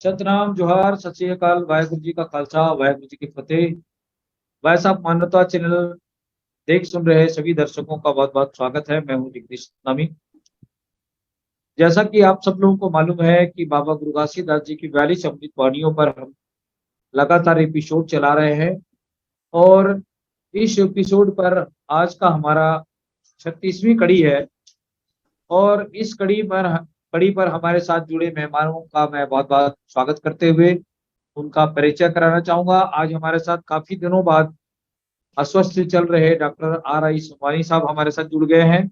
सतनाम जोहार सत श्री अकाल वाहेगुरु जी का खालसा वाहेगुरु जी की फतेह। भाई साहब मानवता चैनल देख सुन रहे सभी दर्शकों का बहुत बहुत स्वागत है। मैं हूं जगदीश नामी। जैसा कि आप सब लोगों को मालूम है कि बाबा गुरु घासीदास जी की 42 अमृत वाणियों पर हम लगातार एपिसोड चला रहे हैं और इस एपिसोड पर आज का हमारा 36वीं कड़ी है। और इस कड़ी पर हमारे साथ जुड़े मेहमानों का मैं बहुत बहुत स्वागत करते हुए उनका परिचय कराना चाहूंगा। आज हमारे साथ काफी दिनों बाद अस्वस्थ चल रहे डॉक्टर आर आई सोनवानी साहब हमारे साथ जुड़ गए हैं।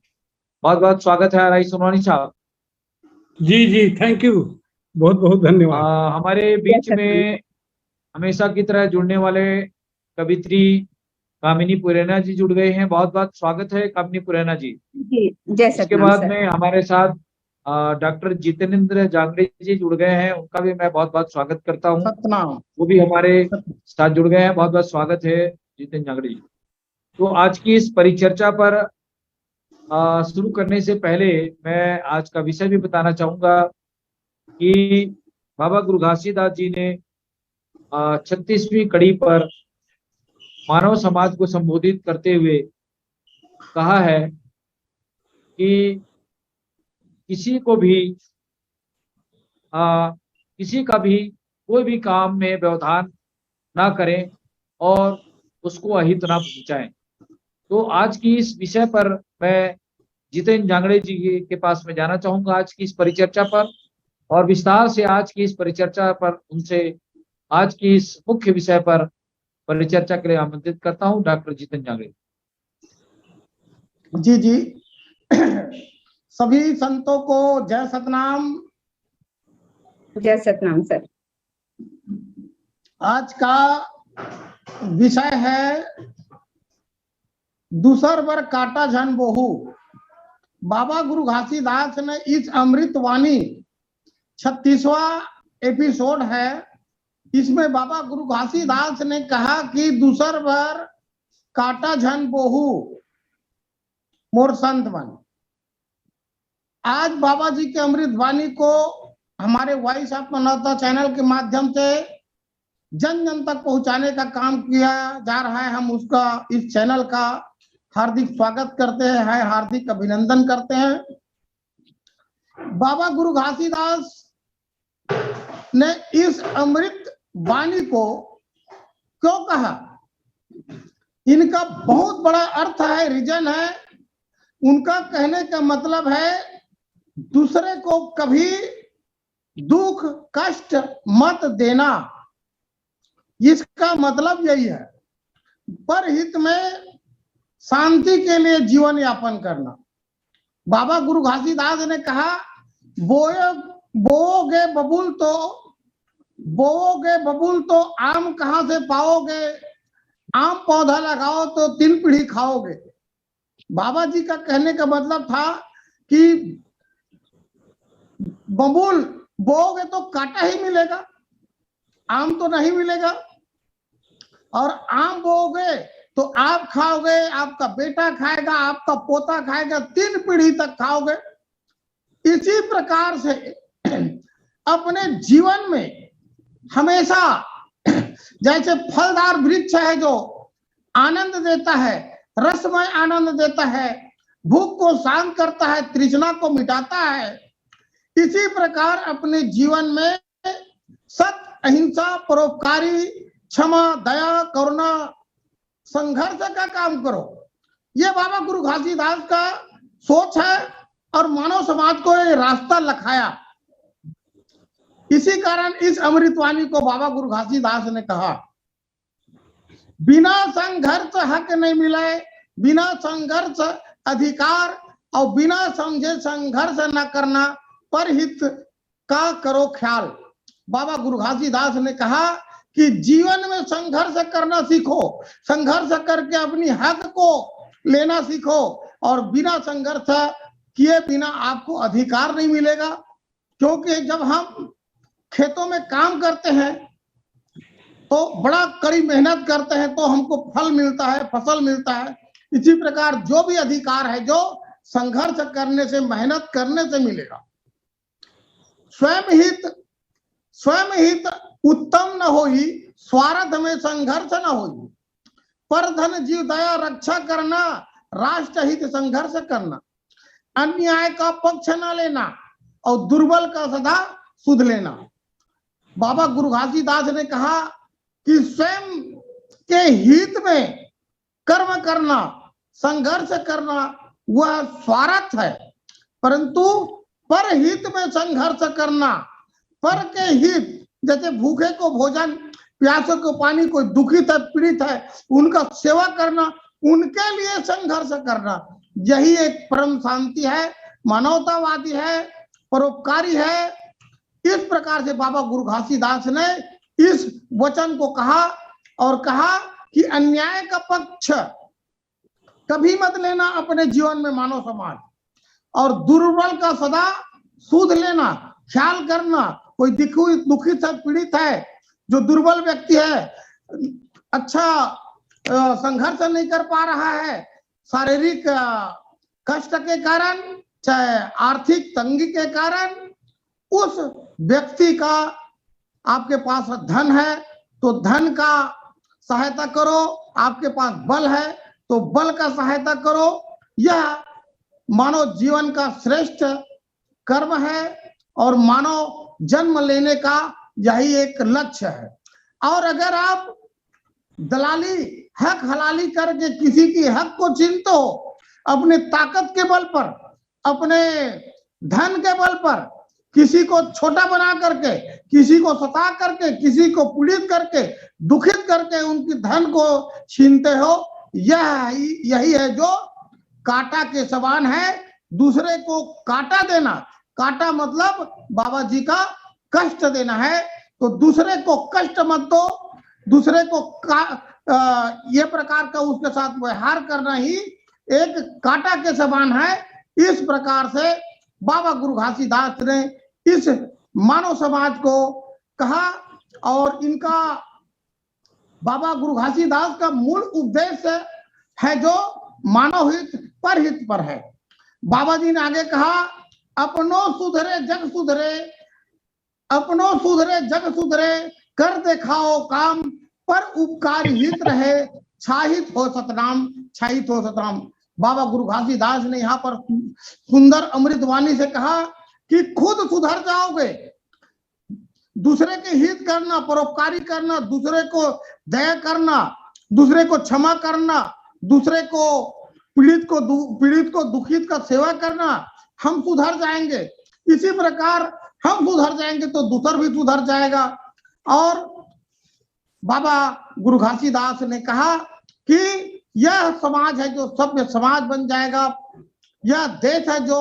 बहुत बहुत स्वागत है आर आई सोनवानी साहब। जी जी, थैंक यू, बहुत बहुत धन्यवाद। हमारे बीच में हमेशा की तरह जुड़ने वाले कवित्री कामिनी पुरैना जी जुड़ गए हैं। बहुत बहुत स्वागत है कामिनी पुरैना जी। जी, जय इसके सतनाम बाद सर। में हमारे साथ डॉक्टर जितेंद्र जांगड़े जी जुड़ गए हैं। उनका भी मैं बहुत बहुत स्वागत करता हूँ। सतनाम। वो भी हमारे साथ जुड़ गए हैं। बहुत बहुत स्वागत है जितेंद्र जांगड़े जी। तो आज की इस परिचर्चा पर शुरू करने से पहले मैं आज का विषय भी बताना चाहूंगा कि बाबा गुरु घासीदास जी ने 36वीं कड़ी पर मानव समाज को संबोधित करते हुए कहा है कि किसी को भी किसी का भी कोई भी काम में व्यवधान ना करें और उसको अहित ना पहुंचाएं। तो आज की इस विषय पर मैं जितेंद्र जांगड़े जी के पास में जाना चाहूंगा आज की इस परिचर्चा पर, और विस्तार से आज की इस परिचर्चा पर उनसे आज की इस मुख्य विषय पर परिचर्चा के लिए आमंत्रित करता हूं डॉक्टर जितेंद्र जांगड़े। जी जी, सभी संतों को जय सतनाम। जय सतनाम सर। आज का विषय है दूसर बर काटा झन बोहू। बाबा गुरु घासीदास ने इस अमृत वाणी 36वां एपिसोड है। इसमें बाबा गुरु घासीदास ने कहा कि दूसर बर काटा झन बोहू मोर संत बन। आज बाबा जी के अमृत वाणी को हमारे वॉइस ऑफ मानवता चैनल के माध्यम से जन जन तक पहुंचाने का काम किया जा रहा है। हम उसका इस चैनल का हार्दिक स्वागत करते हैं, हार्दिक अभिनंदन करते हैं। बाबा गुरु घासीदास ने इस अमृत वाणी को क्यों कहा, इनका बहुत बड़ा अर्थ है, रीजन है। उनका कहने का मतलब है दूसरे को कभी दुख कष्ट मत देना। इसका मतलब यही है, परहित में शांति के लिए जीवन यापन करना। बाबा गुरु घासीदास ने कहा बोओगे बबूल तो आम कहां से पाओगे, आम पौधा लगाओ तो 3 पीढ़ी खाओगे। बाबा जी का कहने का मतलब था कि बबूल बोओगे तो कांटा ही मिलेगा, आम तो नहीं मिलेगा। और आम बोओगे तो आप खाओगे, आपका बेटा खाएगा, आपका पोता खाएगा, 3 पीढ़ी तक खाओगे। इसी प्रकार से अपने जीवन में हमेशा जैसे फलदार वृक्ष है जो आनंद देता है, रसमय आनंद देता है, भूख को शांत करता है, तृष्णा को मिटाता है, इसी प्रकार अपने जीवन में सत्य अहिंसा परोपकारी क्षमा दया करुणा संघर्ष का काम करो। ये बाबा गुरु घासीदास का सोच है और मानव समाज को ये रास्ता लखाया। इसी कारण इस अमृतवाणी को बाबा गुरु घासीदास ने कहा बिना संघर्ष हक नहीं मिले, बिना संघर्ष अधिकार, और बिना समझे संघर्ष न करना, परहित का करो ख्याल। बाबा गुरु घासीदास ने कहा कि जीवन में संघर्ष करना सीखो, संघर्ष करके अपनी हक को लेना सीखो, और बिना संघर्ष किए बिना आपको अधिकार नहीं मिलेगा। क्योंकि जब हम खेतों में काम करते हैं तो बड़ा कड़ी मेहनत करते हैं तो हमको फल मिलता है, फसल मिलता है। इसी प्रकार जो भी अधिकार है जो संघर्ष करने से, मेहनत करने से मिलेगा। स्वयं हित स्वयं हित उत्तम न होई, स्वार्थ में संघर्ष न होई, पर धन जीव दया रक्षा करना, राष्ट्र हित संघर्ष करना, अन्याय का पक्ष न लेना और दुर्बल का सदा सुध लेना। बाबा गुरु घासीदास ने कहा कि स्वयं के हित में कर्म करना, संघर्ष करना वह स्वार्थ है, परंतु पर हित में संघर्ष करना, पर के हित, जैसे भूखे को भोजन, प्यासे को पानी, कोई दुखित है, पीड़ित है, उनका सेवा करना, उनके लिए संघर्ष करना, यही एक परम शांति है, मानवतावादी है, परोपकारी है। इस प्रकार से बाबा गुरु घासीदास ने इस वचन को कहा और कहा कि अन्याय का पक्ष कभी मत लेना अपने जीवन में मानव समाज, और दुर्बल का सदा सूद लेना, ख्याल करना। कोई दुखित है, पीड़ित है, जो दुर्बल व्यक्ति है, अच्छा संघर्ष नहीं कर पा रहा है, शारीरिक कष्ट के कारण, चाहे आर्थिक तंगी के कारण, उस व्यक्ति का आपके पास धन है तो धन का सहायता करो, आपके पास बल है तो बल का सहायता करो। यह मानव जीवन का श्रेष्ठ कर्म है और मानव जन्म लेने का यही एक लक्ष्य है। और अगर आप दलाली, हक हलाली करके किसी की हक को छीनते हो, अपने ताकत के बल पर, अपने धन के बल पर, किसी को छोटा बना करके, किसी को सता करके, किसी को पीड़ित करके, दुखित करके उनकी धन को छीनते हो, यही है जो कांटा के समान है। दूसरे को कांटा देना, कांटा मतलब बाबा जी का कष्ट देना है, तो दूसरे को कष्ट मत दो, दूसरे को ये प्रकार का उसके साथ व्यवहार करना ही एक कांटा के समान है। इस प्रकार से बाबा गुरु घासीदास ने इस मानव समाज को कहा, और इनका बाबा गुरु घासीदास का मूल उद्देश्य है जो मानव हित पर है। बाबा जी ने आगे कहा, अपनो सुधरे जग सुधरे, अपनो सुधरे जग सुधरे, कर दिखाओ काम, पर उपकार हित रहे, छाहित हो सतनाम, छाहित हो सतनाम। बाबा गुरु घासीदास ने यहाँ पर सुंदर अमृत वाणी से कहा कि खुद सुधर जाओगे, दूसरे के हित करना, परोपकारी करना, दूसरे को दया करना, दूसरे को क्षमा करना, दूसरे को पीड़ित को दुखित का सेवा करना, हम सुधर जाएंगे। इसी प्रकार हम सुधर जाएंगे तो दूसरा भी सुधर जाएगा। और बाबा गुरु घासीदास ने कहा कि यह समाज है जो सभ्य समाज बन जाएगा, यह देश है जो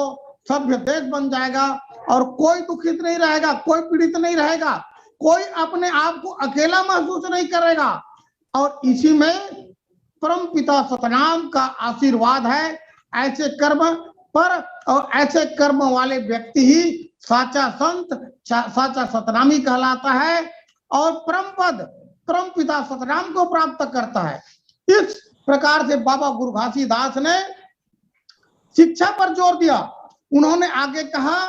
सभ्य देश बन जाएगा, और कोई दुखित नहीं रहेगा, कोई पीड़ित नहीं रहेगा, कोई अपने आप को अकेला महसूस नहीं करेगा। और इसी में परम पिता सतनाम का आशीर्वाद है। ऐसे कर्म पर और ऐसे कर्म वाले व्यक्ति ही साचा संत, साचा सतनामी कहलाता है और परम पद परम पिता सतनाम को प्राप्त करता है। इस प्रकार से बाबा गुरु घासीदास ने शिक्षा पर जोर दिया। उन्होंने आगे कहा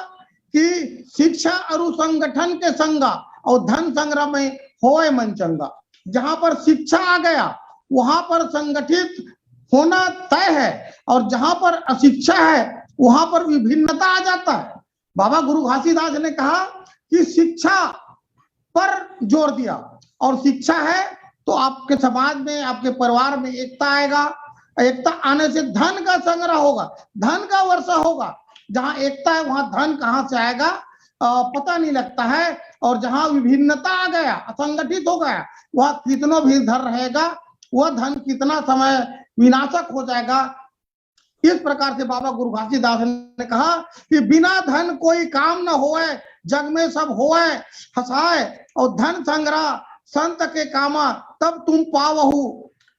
कि शिक्षा और संगठन के संगा और धन संग्रह में होए मन चंगा। जहां पर शिक्षा आ गया वहां पर संगठित होना तय है, और जहां पर अशिक्षा है वहां पर विभिन्नता आ जाता है। बाबा गुरु घासीदास ने कहा कि शिक्षा पर जोर दिया, और शिक्षा है तो आपके समाज में, आपके परिवार में एकता आएगा। एकता आने से धन का संग्रह होगा, धन का वर्षा होगा। जहां एकता है वहां धन कहां से आएगा पता नहीं लगता है, और जहां विभिन्नता आ गया, असंगठित हो गया, वह कितना भी धन रहेगा, वह धन कितना समय विनाशक हो जाएगा। इस प्रकार से बाबा गुरु घासीदास ने कहा कि बिना धन कोई काम न होए, जग में सब होए हंसाए, और धन संग्रह संत के कामा, तब तुम पावहु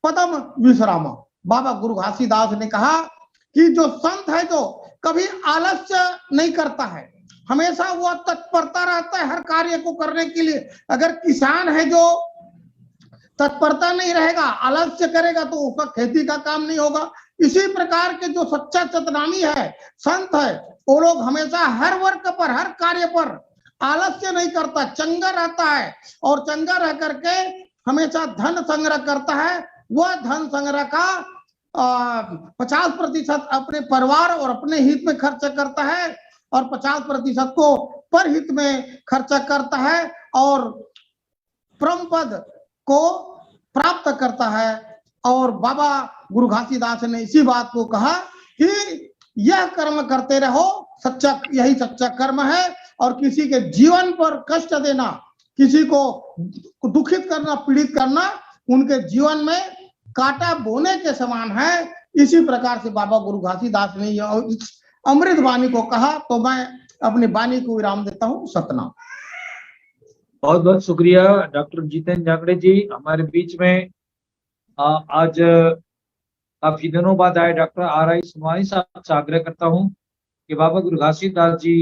पदम विश्रामा। बाबा गुरु घासीदास ने कहा कि जो संत है जो कभी आलस्य नहीं करता है, हमेशा वह तत्परता रहता है हर कार्य को करने के लिए। अगर किसान है जो तत्परता नहीं रहेगा, आलस्य करेगा, तो उसका खेती का काम नहीं होगा। इसी प्रकार के जो सच्चा सतनामी है, संत है, वो लोग हमेशा हर वर्ग पर, हर कार्य पर आलस्य नहीं करता, चंगा रहता है और चंगा रह करके हमेशा धन संग्रह करता है। वह धन संग्रह का 50% अपने परिवार और अपने हित में खर्च करता है और 50% को परहित में खर्चा करता है और परम पद को प्राप्त करता है। और बाबा गुरु घासीदास ने इसी बात को कहा कि यह कर्म करते रहो, सच्चा यही सच्चा कर्म है। और किसी के जीवन पर कष्ट देना, किसी को दुखित करना, पीड़ित करना उनके जीवन में कांटा बोने के समान है। इसी प्रकार से बाबा गुरु घासीदास ने यह अमृत वाणी को कहा। तो मैं अपनी वाणी को विराम देता हूँ। सतनाम। बहुत बहुत शुक्रिया डॉक्टर जितेंद्र जांगड़े जी हमारे बीच में। आज काफी दिनों बाद आए डॉक्टर R.I. सोनवानी साहब से आग्रह करता हूं कि बाबा गुरु घासीदास जी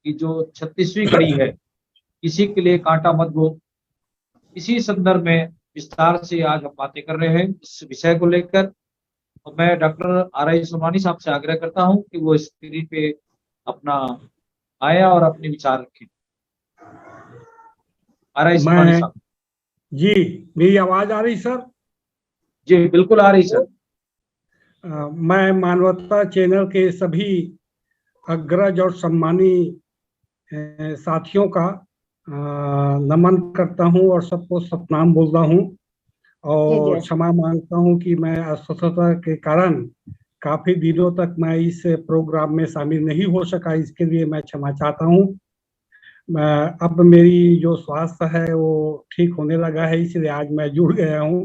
की जो 36वीं कड़ी है, किसी के लिए कांटा मत बो, इसी संदर्भ में विस्तार से आज हम बातें कर रहे हैं इस विषय को लेकर। तो मैं डॉक्टर R.I. सोनवानी साहब से आग्रह करता हूं कि वो स्क्रीन पे अपना आया और अपने विचार रखें। R.I. सोनवानी साहब जी, मेरी आवाज आ रही सर? जी बिल्कुल आ रही सर। मैं मानवता चैनल के सभी अग्रज और सम्मानी साथियों का नमन करता हूं और सबको सतनाम बोलता हूं और क्षमा मांगता हूं कि मैं अस्वस्थता के कारण काफी दिनों तक मैं इस प्रोग्राम में शामिल नहीं हो सका। इसके लिए मैं क्षमा चाहता हूं। अब मेरी जो स्वास्थ्य है वो ठीक होने लगा है, इसलिए आज मैं जुड़ गया हूं।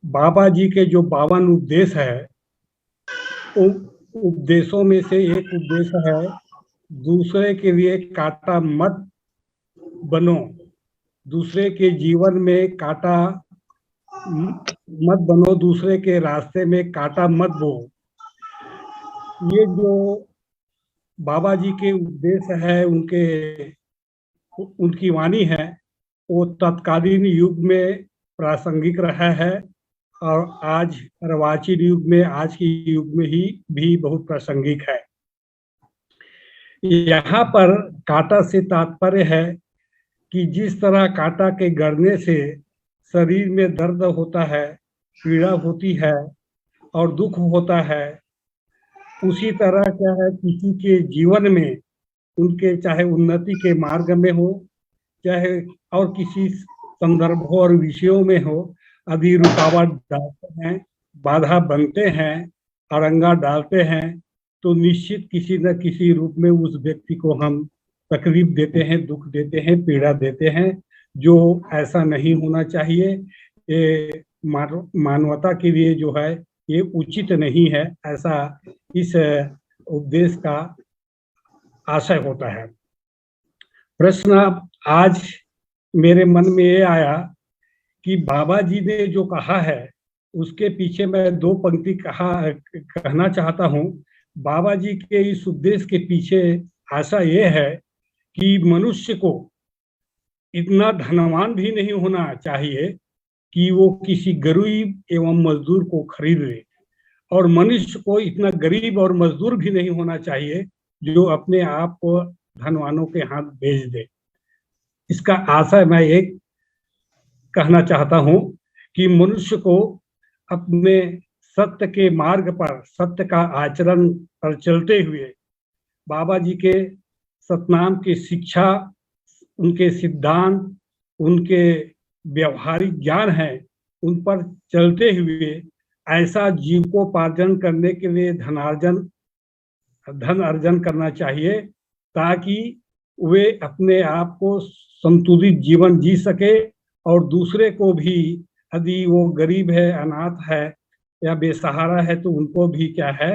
बाबा जी के जो 52 उपदेश है, उपदेशों में से एक उपदेश है, दूसरे के लिए कांटा मत बनो, दूसरे के जीवन में कांटा मत बनो, दूसरे के रास्ते में कांटा मत बो। ये जो बाबा जी के उपदेश है, उनकी वाणी है, वो तत्कालीन युग में प्रासंगिक रहा है और आज अर्वाचीन युग में, आज के युग में ही भी बहुत प्रासंगिक है। यहाँ पर कांटा से तात्पर्य है कि जिस तरह कांटा के गड़ने से शरीर में दर्द होता है, पीड़ा होती है और दुख होता है, उसी तरह क्या है किसी के जीवन में, उनके चाहे उन्नति के मार्ग में हो, चाहे और किसी संदर्भों और विषयों में हो, यदि रुकावट डालते हैं, बाधा बनते हैं, अड़ंगा डालते हैं, तो निश्चित किसी न किसी रूप में उस व्यक्ति को हम तकलीफ देते हैं, दुख देते हैं, पीड़ा देते हैं, जो ऐसा नहीं होना चाहिए। ये मानवता के लिए जो है ये उचित नहीं है, ऐसा इस उपदेश का आशय होता है। प्रश्न आज मेरे मन में ये आया कि बाबा जी ने जो कहा है उसके पीछे मैं 2 पंक्ति कहना चाहता हूँ। बाबा जी के इस उपदेश के पीछे आशा ये है कि मनुष्य को इतना धनवान भी नहीं होना चाहिए कि वो किसी गरीब एवं मजदूर को खरीद ले, और मनुष्य को इतना गरीब और मजदूर भी नहीं होना चाहिए जो अपने आप को धनवानों के हाथ बेच दे। इसका आशय मैं एक कहना चाहता हूं कि मनुष्य को अपने सत्य के मार्ग पर, सत्य का आचरण पर चलते हुए, बाबा जी के सतनाम की शिक्षा, उनके सिद्धांत, उनके व्यवहारिक ज्ञान है, उन पर चलते हुए ऐसा जीविकोपार्जन करने के लिए धन अर्जन करना चाहिए ताकि वे अपने आप को संतुलित जीवन जी सके और दूसरे को भी, यदि वो गरीब है, अनाथ है या बेसहारा है, तो उनको भी क्या है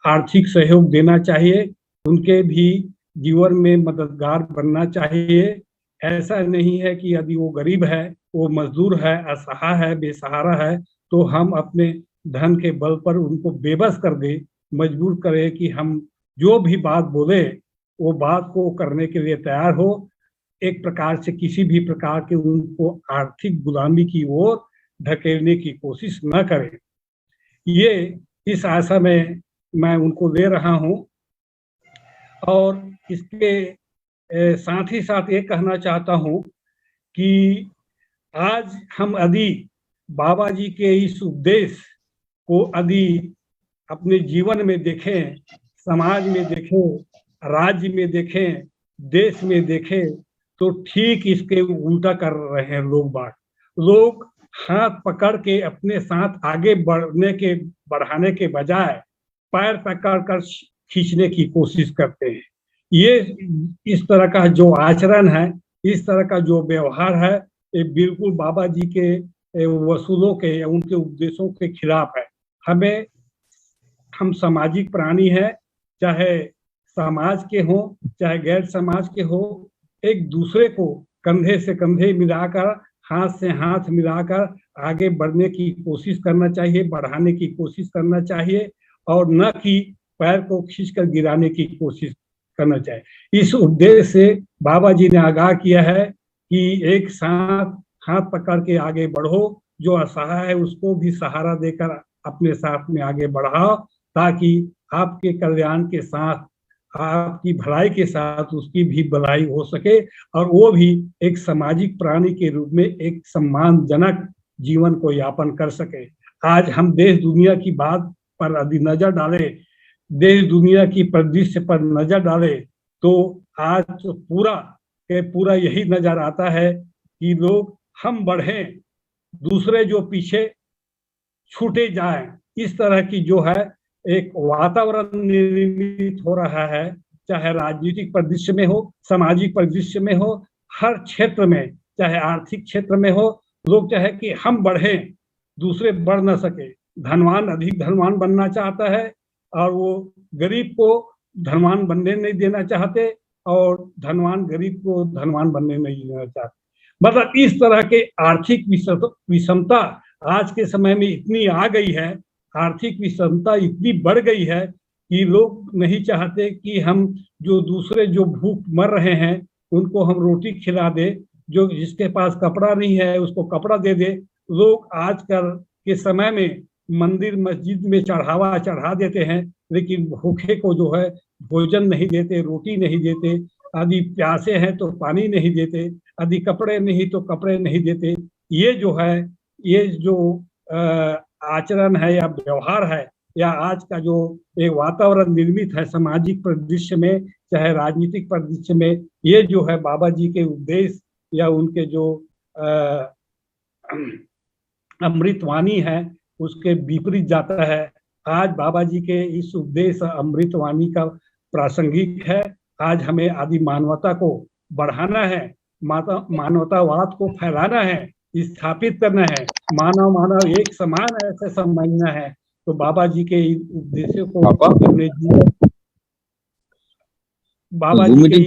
आर्थिक सहयोग देना चाहिए, उनके भी जीवन में मददगार बनना चाहिए। ऐसा नहीं है कि यदि वो गरीब है, वो मजदूर है, असहाय है, बेसहारा है, तो हम अपने धन के बल पर उनको बेबस कर दे, मजबूर करें कि हम जो भी बात बोले वो बात को करने के लिए तैयार हो। एक प्रकार से किसी भी प्रकार के उनको आर्थिक गुलामी की ओर ढकेलने की कोशिश न करें। ये इस आशा में मैं उनको ले रहा हूं। और इसके साथ ही साथ ये कहना चाहता हूँ कि आज हम यदि बाबा जी के इस उपदेश को यदि अपने जीवन में देखें, समाज में देखें, राज्य में देखें, देश में देखें, तो ठीक इसके उल्टा कर रहे हैं लोग हाथ पकड़ के अपने साथ आगे बढ़ाने के बजाय पैर पकड़ कर खींचने की कोशिश करते हैं। ये इस तरह का जो आचरण है, इस तरह का जो व्यवहार है, ये बिल्कुल बाबा जी के वसूलों के, उनके उपदेशों के खिलाफ है। हम सामाजिक प्राणी हैं, चाहे समाज के हो चाहे गैर समाज के हो, एक दूसरे को कंधे से कंधे मिलाकर, हाथ से हाथ मिलाकर आगे बढ़ने की कोशिश करना चाहिए, बढ़ाने की कोशिश करना चाहिए, और न कि पैर को खींचकर गिराने की कोशिश करना चाहिए। इस उद्देश्य से बाबा जी ने आगाह किया है कि एक साथ हाथ पकड़ के आगे बढ़ो, जो असहाय है उसको भी सहारा देकर अपने साथ में आगे बढ़ाओ, ताकि आपके कल्याण के साथ, आपकी भलाई के साथ उसकी भी भलाई हो सके, और वो भी एक सामाजिक प्राणी के रूप में एक सम्मानजनक जीवन को यापन कर सके। आज हम देश दुनिया की बात पर यदि नजर डालें, देश दुनिया की परिदृश्य पर नजर डालें, तो आज तो पूरा यही नजर आता है कि लोग हम बढ़ें, दूसरे जो पीछे छूटे जाएं, इस तरह की जो है एक वातावरण निर्मित हो रहा है, चाहे राजनीतिक परिदृश्य में हो, सामाजिक परिदृश्य में हो, हर क्षेत्र में, चाहे आर्थिक क्षेत्र में हो, लोग चाहे कि हम बढ़ें, दूसरे बढ़ न सके। धनवान अधिक धनवान बनना चाहता है, और वो गरीब को धनवान बनने नहीं देना चाहते, और धनवान गरीब को धनवान बनने नहीं देना चाहते। मतलब इस तरह के आर्थिक विषमता आज के समय में इतनी आ गई है, आर्थिक विषमता इतनी बढ़ गई है कि लोग नहीं चाहते कि हम जो दूसरे जो भूख मर रहे हैं उनको हम रोटी खिला दे, जो जिसके पास कपड़ा नहीं है उसको कपड़ा दे दे। लोग आजकल के समय में मंदिर मस्जिद में चढ़ावा चढ़ा देते हैं, लेकिन भूखे को जो है भोजन नहीं देते, रोटी नहीं देते, यदि प्यासे हैं तो पानी नहीं देते, यदि कपड़े नहीं तो कपड़े नहीं देते। ये जो है, ये जो आचरण है या व्यवहार है, या आज का जो एक वातावरण निर्मित है सामाजिक परिदृश्य में, चाहे राजनीतिक परिदृश्य में, ये जो है बाबा जी के उपदेश या उनके जो अमृतवाणी है उसके विपरीत जाता है। आज बाबा जी के इस उपदेश अमृतवाणी का प्रासंगिक है। आज हमें आदि मानवता को बढ़ाना है, मानवतावाद को फैलाना है, स्थापित करना है, मानव एक समान ऐसे समझना है। तो बाबा जी के उद्देश्यों को अपने बाबा जी के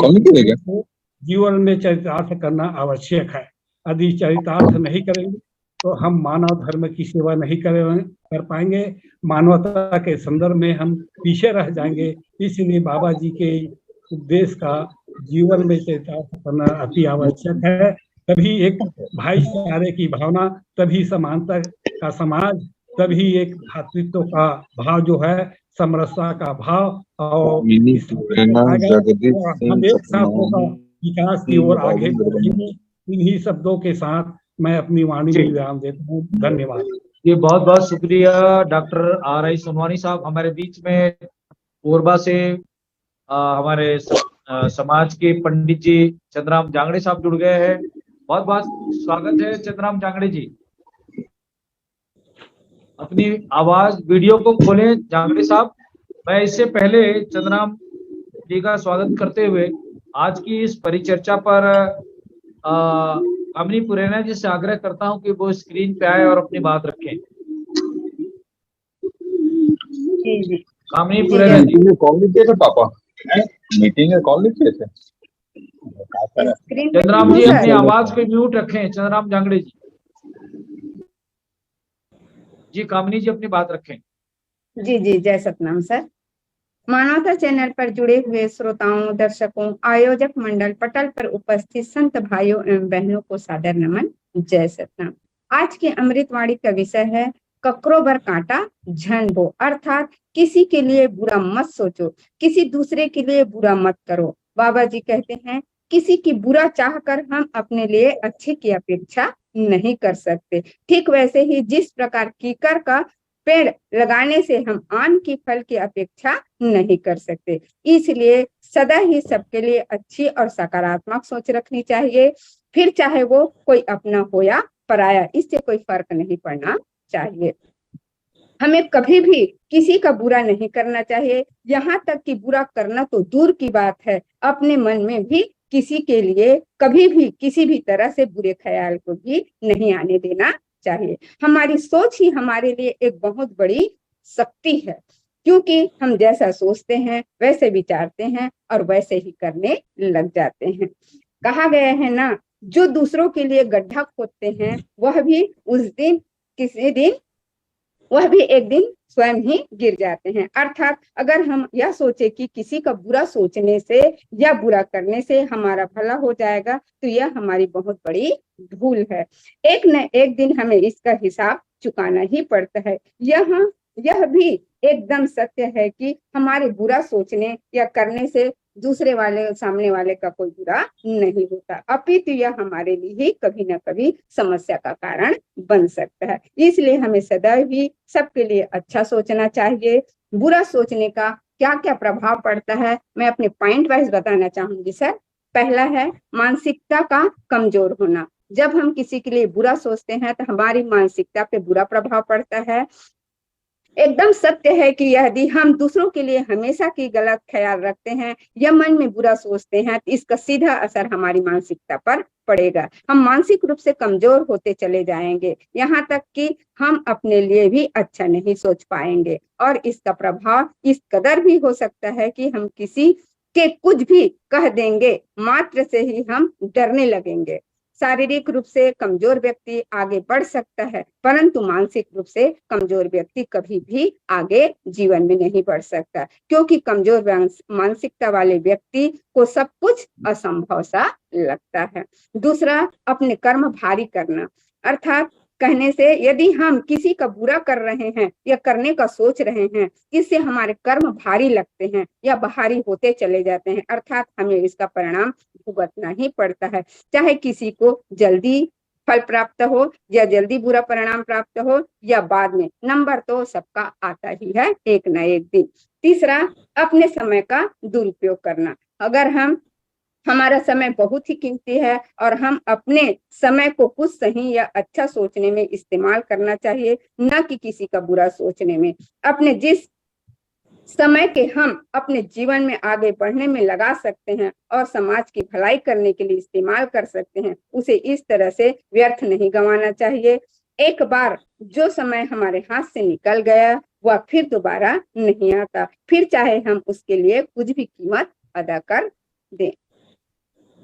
जीवन में चरितार्थ करना आवश्यक है। यदि चरितार्थ नहीं करेंगे तो हम मानव धर्म की सेवा नहीं कर पाएंगे, मानवता के संदर्भ में हम पीछे रह जाएंगे। इसलिए बाबा जी के उपदेश का जीवन में चरितार्थ करना अति आवश्यक है। तभी एक भाईचारे की भावना, तभी समानता का समाज, तभी एक भातृत्व का भाव जो है, समरसता का भाव, और हम एक साथ होकर विकास की ओर आगे बढ़ेंगे। इन्हीं शब्दों के साथ मैं अपनी वाणी में विराम देता हूँ। धन्यवाद। ये बहुत बहुत शुक्रिया डॉक्टर R.I. सोनवानी साहब। हमारे बीच में कोरबा से हमारे समाज के पंडित जी चंद्राम जांगड़े साहब जुड़ गए हैं। बहुत बहुत स्वागत है चंद्राम जांगड़े जी। अपनी आवाज वीडियो को खोलें जांगड़े साहब। मैं इससे पहले चंद्राम जी का स्वागत करते हुए आज की इस परिचर्चा पर कामिनी पुरेना जी से आग्रह करता हूं कि वो स्क्रीन पे आए और अपनी बात रखें। कामिनी पुरेना जी कॉल नहीं किए थे पापा, मीटिंग में कॉल नहीं किए थे। चंद्राम जी अपनी आवाज पे म्यूट रखें। चंद्राम जांगड़े जी कामिनी जी अपनी बात रखें। जी जय सतनाम सर। मानवता चैनल पर जुड़े हुए श्रोताओं, दर्शकों, आयोजक मंडल, पटल पर उपस्थित संत भाइयों एवं बहनों को सादर नमन। जय सतनाम। आज की अमृतवाणी का विषय है ककरो बर कांटा झन बो, अर्थात किसी के लिए बुरा मत सोचो, किसी दूसरे के लिए बुरा मत करो। बाबा जी कहते हैं किसी की बुरा चाहकर हम अपने लिए अच्छे की अपेक्षा नहीं कर सकते। ठीक वैसे ही जिस प्रकार कीकर का पेड़ लगाने से हम आम की फल की अपेक्षा नहीं कर सकते, इसलिए सदा ही सबके लिए अच्छी और सकारात्मक सोच रखनी चाहिए। फिर चाहे वो कोई अपना हो या पराया, इससे कोई फर्क नहीं पड़ना चाहिए। हमें कभी भी किसी का बुरा नहीं करना चाहिए, यहाँ तक कि बुरा करना तो दूर की बात है, अपने मन में भी किसी के लिए कभी भी किसी भी तरह से बुरे ख्याल को भी नहीं आने देना चाहिए। हमारी सोच ही हमारे लिए एक बहुत बड़ी शक्ति है, क्योंकि हम जैसा सोचते हैं वैसे विचारते हैं और वैसे ही करने लग जाते हैं। कहा गया है ना, जो दूसरों के लिए गड्ढा खोदते हैं वह भी एक दिन स्वयं ही गिर जाते हैं। अर्थात अगर हम यह सोचे कि किसी का बुरा सोचने से या बुरा करने से हमारा भला हो जाएगा, तो यह हमारी बहुत बड़ी भूल है। एक न एक दिन हमें इसका हिसाब चुकाना ही पड़ता है। यह भी एकदम सत्य है कि हमारे बुरा सोचने या करने से दूसरे वाले सामने वाले का कोई बुरा नहीं होता, अपितु यह हमारे लिए ही कभी ना कभी समस्या का कारण बन सकता है। इसलिए हमें सदैव ही सबके लिए अच्छा सोचना चाहिए। बुरा सोचने का क्या क्या प्रभाव पड़ता है, मैं अपने पॉइंट वाइज बताना चाहूंगी सर। पहला है मानसिकता का कमजोर होना। जब हम किसी के लिए बुरा सोचते हैं तो हमारी मानसिकता पे बुरा प्रभाव पड़ता है। एकदम सत्य है कि यदि हम दूसरों के लिए हमेशा की गलत ख्याल रखते हैं या मन में बुरा सोचते हैं तो इसका सीधा असर हमारी मानसिकता पर पड़ेगा। हम मानसिक रूप से कमजोर होते चले जाएंगे, यहाँ तक कि हम अपने लिए भी अच्छा नहीं सोच पाएंगे, और इसका प्रभाव इस कदर भी हो सकता है कि हम किसी के कुछ भी कह देंगे मात्र से ही हम डरने लगेंगे। शारीरिक रूप से कमजोर व्यक्ति आगे बढ़ सकता है, परंतु मानसिक रूप से कमजोर व्यक्ति कभी भी आगे जीवन में नहीं बढ़ सकता, क्योंकि कमजोर मानसिकता वाले व्यक्ति को सब कुछ असंभव सा लगता है। दूसरा, अपने कर्म भारी करना। अर्थात कहने से यदि हम किसी का बुरा कर रहे हैं या करने का सोच रहे हैं, इससे हमारे कर्म भारी लगते हैं या भारी होते चले जाते हैं, अर्थात हमें इसका परिणाम भुगतना ही पड़ता है। चाहे किसी को जल्दी फल प्राप्त हो या जल्दी बुरा परिणाम प्राप्त हो या बाद में, नंबर तो सबका आता ही है एक न एक दिन। तीसरा, अपने समय का दुरुपयोग करना। अगर हमारा समय बहुत ही कीमती है और हम अपने समय को कुछ सही या अच्छा सोचने में इस्तेमाल करना चाहिए, न कि किसी का बुरा सोचने में। अपने जिस समय के हम अपने जीवन में आगे बढ़ने में लगा सकते हैं और समाज की भलाई करने के लिए इस्तेमाल कर सकते हैं, उसे इस तरह से व्यर्थ नहीं गंवाना चाहिए। एक बार जो समय हमारे हाथ से निकल गया वह फिर दोबारा नहीं आता, फिर चाहे हम उसके लिए कुछ भी कीमत अदा कर दें।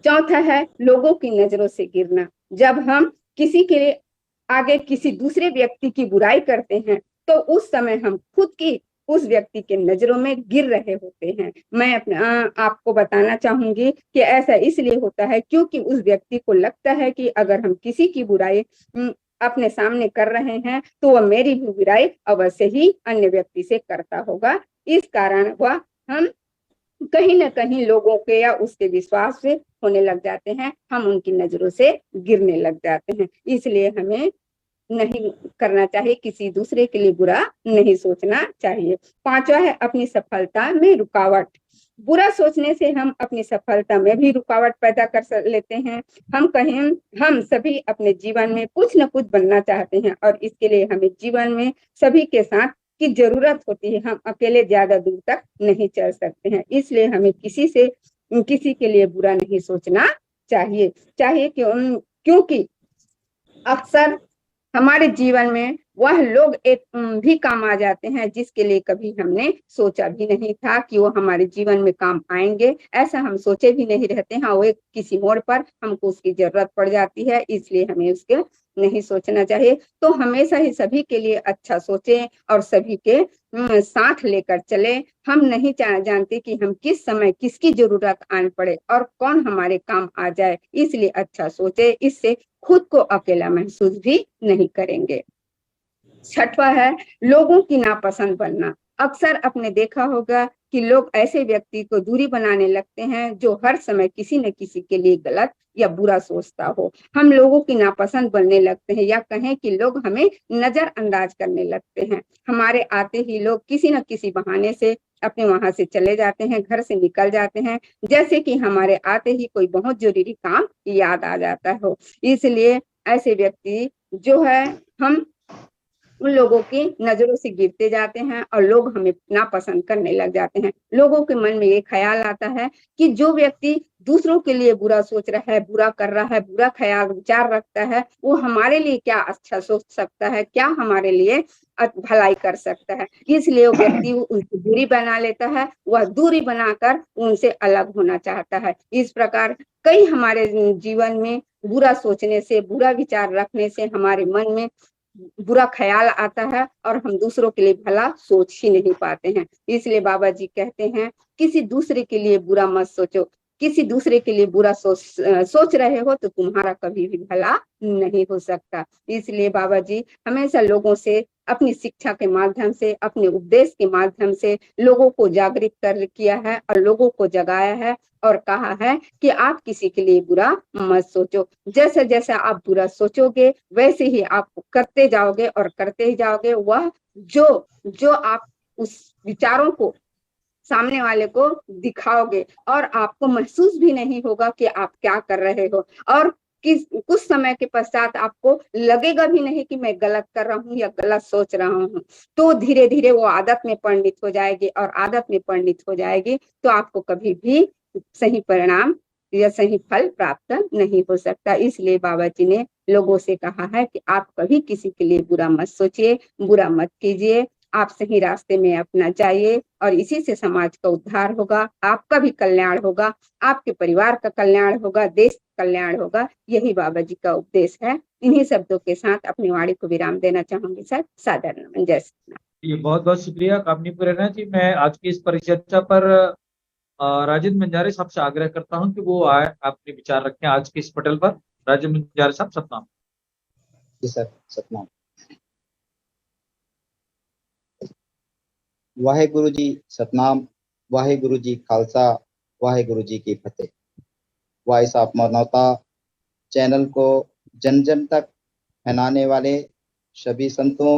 चौथा है लोगों की नजरों से गिरना। जब हम किसी के लिए आगे किसी दूसरे व्यक्ति की बुराई करते हैं तो उस समय हम खुद की उस व्यक्ति के नजरों में गिर रहे होते हैं। मैं आपको बताना चाहूंगी कि ऐसा इसलिए होता है क्योंकि उस व्यक्ति को लगता है कि अगर हम किसी की बुराई अपने सामने कर रहे हैं तो वह मेरी भी बुराई अवश्य ही अन्य व्यक्ति से करता होगा। इस कारण वह हम कहीं ना कहीं लोगों के या उसके विश्वास से होने लग जाते हैं, हम उनकी नजरों से गिरने लग जाते हैं। इसलिए हमें नहीं करना चाहिए, किसी दूसरे के लिए बुरा नहीं सोचना चाहिए। पांचवा है अपनी सफलता में रुकावट। बुरा सोचने से हम अपनी सफलता में भी रुकावट पैदा कर लेते हैं। हम सभी अपने जीवन में कुछ न कुछ बनना चाहते हैं और इसके लिए हमें जीवन में सभी के साथ की जरूरत होती है। हम अकेले ज्यादा दूर तक नहीं चल सकते हैं, इसलिए हमें किसी के लिए बुरा नहीं सोचना चाहिए क्योंकि अक्सर हमारे जीवन में वह लोग एक भी काम आ जाते हैं जिसके लिए कभी हमने सोचा भी नहीं था कि वो हमारे जीवन में काम आएंगे। ऐसा हम सोचे भी नहीं रहते हैं, वो एक किसी मोड़ पर हमको उसकी जरूरत पड़ जाती है, इसलिए हमें उसके नहीं सोचना चाहिए। तो हमेशा ही सभी के लिए अच्छा सोचें और सभी के साथ लेकर चले। हम नहीं जानते कि हम किस समय किसकी जरूरत आन पड़े और कौन हमारे काम आ जाए, इसलिए अच्छा सोचे, इससे खुद को अकेला महसूस भी नहीं करेंगे। छठवां है लोगों की नापसंद बनना। अक्सर आपने देखा होगा कि लोग ऐसे व्यक्ति को दूरी बनाने लगते हैं जो हर समय किसी न किसी के लिए गलत या बुरा सोचता हो। हम लोगों की नापसंद बनने लगते हैं, या कहें कि लोग हमें नजरअंदाज करने लगते हैं। हमारे आते ही लोग किसी न किसी बहाने से अपने वहां से चले जाते हैं, घर से निकल जाते हैं, जैसे कि हमारे आते ही कोई बहुत जरूरी काम याद आ जाता हो। इसलिए ऐसे व्यक्ति जो है, हम उन लोगों की नजरों से गिरते जाते हैं और लोग हमें नापसंद करने लग जाते हैं। लोगों के मन में ये ख्याल आता है कि जो व्यक्ति दूसरों के लिए बुरा सोच रहा है, बुरा कर रहा है, बुरा ख्याल विचार रखता है, वो हमारे लिए क्या अच्छा सोच सकता है, क्या हमारे लिए भलाई कर सकता है। इसलिए वो व्यक्ति उनसे दूरी बना लेता है, वह दूरी बनाकर उनसे अलग होना चाहता है। इस प्रकार कई हमारे जीवन में बुरा सोचने से, बुरा विचार रखने से हमारे मन में बुरा ख्याल आता है और हम दूसरों के लिए भला सोच ही नहीं पाते हैं। इसलिए बाबा जी कहते हैं किसी दूसरे के लिए बुरा मत सोचो। किसी दूसरे के लिए बुरा सोच रहे हो तो तुम्हारा कभी भी भला नहीं हो सकता। इसलिए बाबा जी हमेशा लोगों से अपनी शिक्षा के माध्यम से, अपने उपदेश के माध्यम से लोगों को जागृत कर किया है और लोगों को जगाया है और कहा है कि आप किसी के लिए बुरा मत सोचो। जैसे जैसे आप बुरा सोचोगे वैसे ही आप करते जाओगे और करते ही जाओगे। वह जो जो आप उस विचारों को सामने वाले को दिखाओगे और आपको महसूस भी नहीं होगा कि आप क्या कर रहे हो, और कुछ समय के पश्चात आपको लगेगा भी नहीं कि मैं गलत कर रहा हूँ या गलत सोच रहा हूँ। तो धीरे धीरे वो आदत में परिणित हो जाएगी और आदत में परिणित हो जाएगी तो आपको कभी भी सही परिणाम या सही फल प्राप्त नहीं हो सकता। इसलिए बाबा जी ने लोगों से कहा है कि आप कभी किसी के लिए बुरा मत सोचिए, बुरा मत कीजिए, आप सही रास्ते में अपना जाइए और इसी से समाज का उद्धार होगा, आपका भी कल्याण होगा, आपके परिवार का कल्याण होगा, देश का कल्याण होगा। यही बाबा जी का उपदेश है। इन्हीं शब्दों के साथ अपनी वाणी को विराम देना चाहूंगी सर। सादर नमन। जय श्री राम। ये बहुत बहुत शुक्रिया कामनी प्रेरणा जी। मैं आज की इस परिचर्चा पर राजेंद्र मंजारे साहब से आग्रह करता हूं कि वो आए, अपने विचार रखें आज के इस पटल पर। राजेंद्र मंजारे साहब, सतनाम। जी सर, सतनाम। वाहेगुरु जी सतनाम, वाहेगुरु जी खालसा, वाहेगुरु जी की फतेह। वॉइस ऑफ मानवता चैनल को जन जन तक फैलाने वाले सभी संतों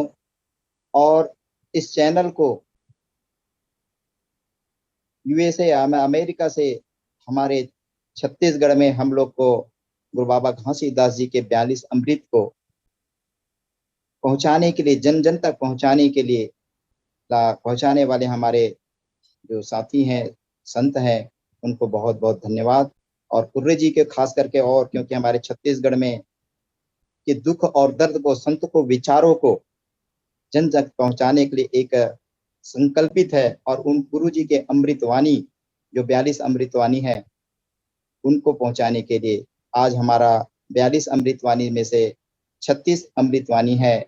और इस चैनल को यूएसए अमेरिका से हमारे छत्तीसगढ़ में हम लोग को गुरु बाबा घासीदास जी के 42 अमृत को पहुंचाने के लिए, जन जन तक पहुंचाने के लिए पहुंचाने वाले हमारे जो साथी हैं, संत हैं, उनको बहुत बहुत धन्यवाद। और कुर्रे जी के खास करके, और क्योंकि हमारे छत्तीसगढ़ में के दुख और दर्द को, संत को, विचारों को जन तक पहुंचाने के लिए एक संकल्पित है। और उन गुरु जी के अमृतवाणी जो 42 अमृतवाणी है, उनको पहुंचाने के लिए आज हमारा 42 अमृतवाणी में से 36 अमृतवाणी है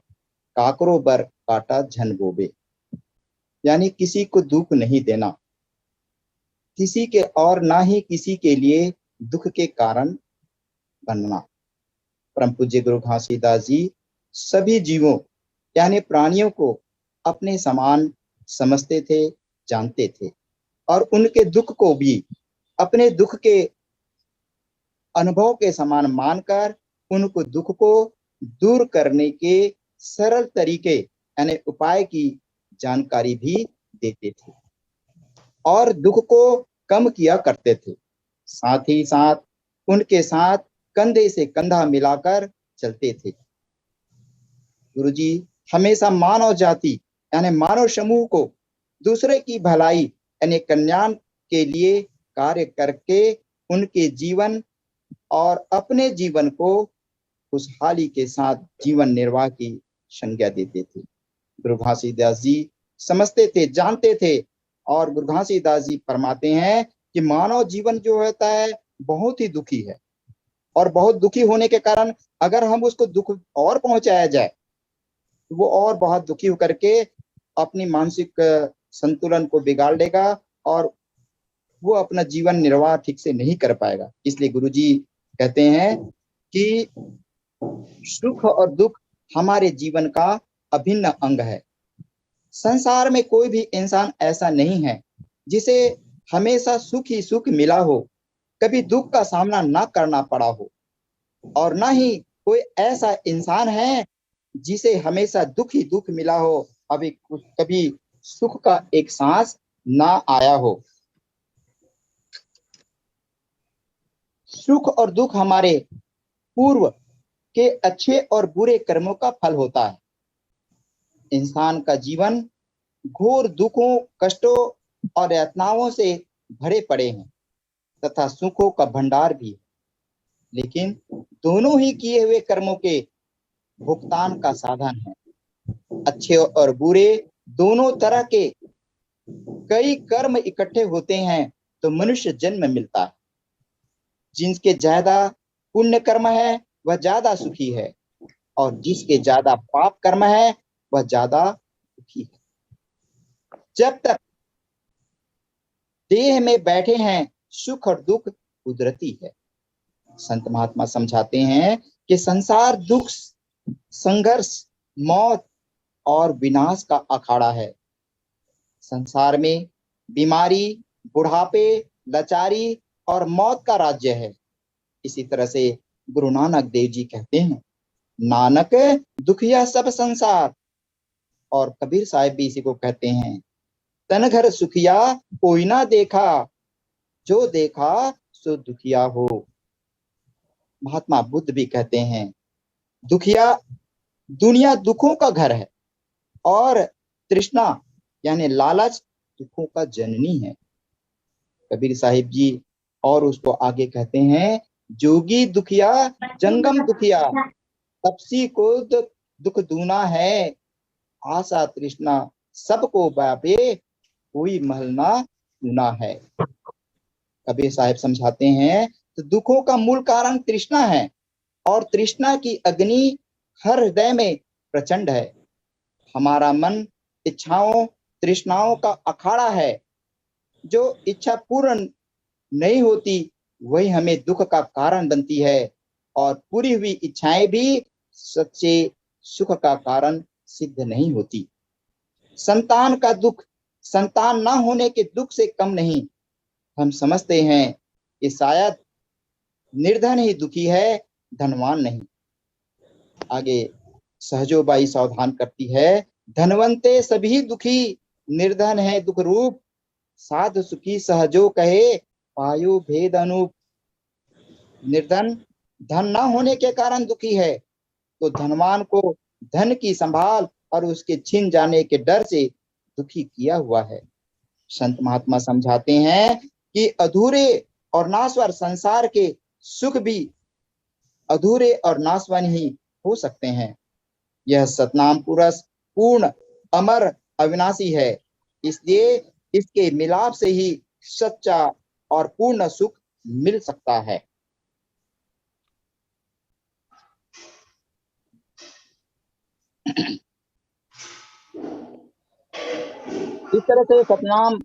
काकरो बर काटा झन बोबे, यानी किसी को दुख नहीं देना, किसी के और ना ही किसी के लिए दुख के कारण बनना। परम पूज्य गुरु घासीदास जी सभी जीवों यानी प्राणियों को अपने समान समझते थे, जानते थे, और उनके दुख को भी अपने दुख के अनुभव के समान मानकर उनको दुख को दूर करने के सरल तरीके यानी उपाय की जानकारी भी देते थे और दुख को कम किया करते थे। साथ ही साथ उनके साथ कंधे से कंधा मिलाकर चलते थे। गुरुजी हमेशा मानव जाति यानी मानव समूह को दूसरे की भलाई यानी कल्याण के लिए कार्य करके उनके जीवन और अपने जीवन को खुशहाली के साथ जीवन निर्वाह की संज्ञा देते थे। गुरु घासीदास जी समझते थे, जानते थे, और गुरु घासीदास जी फरमाते हैं कि मानव जीवन जो होता है बहुत ही दुखी है, और बहुत दुखी होने के कारण अगर हम उसको दुख और पहुंचाया जाए तो वो और बहुत दुखी होकर के अपनी मानसिक संतुलन को बिगाड़ लेगा और वो अपना जीवन निर्वाह ठीक से नहीं कर पाएगा। इसलिए गुरुजी कहते हैं कि सुख और दुख हमारे जीवन का अभिन्न अंग है। संसार में कोई भी इंसान ऐसा नहीं है जिसे हमेशा सुख ही सुख मिला हो, कभी दुख का सामना ना करना पड़ा हो, और ना ही कोई ऐसा इंसान है जिसे हमेशा दुख ही दुख मिला हो, कभी सुख का एक सांस ना आया हो। सुख और दुख हमारे पूर्व के अच्छे और बुरे कर्मों का फल होता है। इंसान का जीवन घोर दुखों, कष्टों और यातनाओं से भरे पड़े हैं तथा सुखों का भंडार भी, लेकिन दोनों ही किए हुए कर्मों के भुगतान का साधन है। अच्छे और बुरे दोनों तरह के कई कर्म इकट्ठे होते हैं तो मनुष्य जन्म मिलता है। जिसके ज्यादा पुण्य कर्म है वह ज्यादा सुखी है, और जिसके ज्यादा पाप कर्म है वह ज्यादा दुखी है। जब तक देह में बैठे हैं सुख और दुख कुदरती है। संत महात्मा समझाते हैं कि संसार दुख, संघर्ष, मौत और विनाश का अखाड़ा है। संसार में बीमारी, बुढ़ापे, लाचारी और मौत का राज्य है। इसी तरह से गुरु नानक देव जी कहते हैं, नानक दुखिया सब संसार। और कबीर साहिब भी इसी को कहते हैं, तन घर सुखिया कोई ना देखा, जो देखा सो दुखिया हो। महात्मा बुद्ध भी कहते हैं, दुखिया दुनिया दुखों का घर है और तृष्णा यानी लालच दुखों का जननी है। कबीर साहिब जी और उसको आगे कहते हैं, जोगी दुखिया जंगम दुखिया, तपसी को दुख दूना है, आशा तृष्णा सबको व्यापे, कोई महल ना सुना है। कबीर साहिब समझाते हैं, तो दुखों का मूल कारण तृष्णा है, और तृष्णा की अग्नि हर हृदय में प्रचंड है। हमारा मन इच्छाओं तृष्णाओं का अखाड़ा है। जो इच्छा पूर्ण नहीं होती वही हमें दुख का कारण बनती है, और पूरी हुई इच्छाएं भी सच्चे सुख का कारण सिद्ध नहीं होती। संतान का दुख संतान ना होने के दुख से कम नहीं। हम समझते हैं कि शायद निर्धन ही दुखी है, धनवान नहीं। आगे सहजोबाई सावधान करती है, धनवंते सभी दुखी, निर्धन है दुख रूप, साध सुखी सहजो कहे, पायो भेद अनूप। निर्धन धन ना होने के कारण दुखी है, तो धनवान को धन की संभाल और उसके छिन जाने के डर से दुखी किया हुआ है। संत महात्मा समझाते हैं कि अधूरे और नाशवान संसार के सुख भी अधूरे और नाशवान ही हो सकते हैं। यह सतनाम पुरुष पूर्ण, अमर, अविनाशी है, इसलिए इसके मिलाप से ही सच्चा और पूर्ण सुख मिल सकता है। इस तरह से सतनाम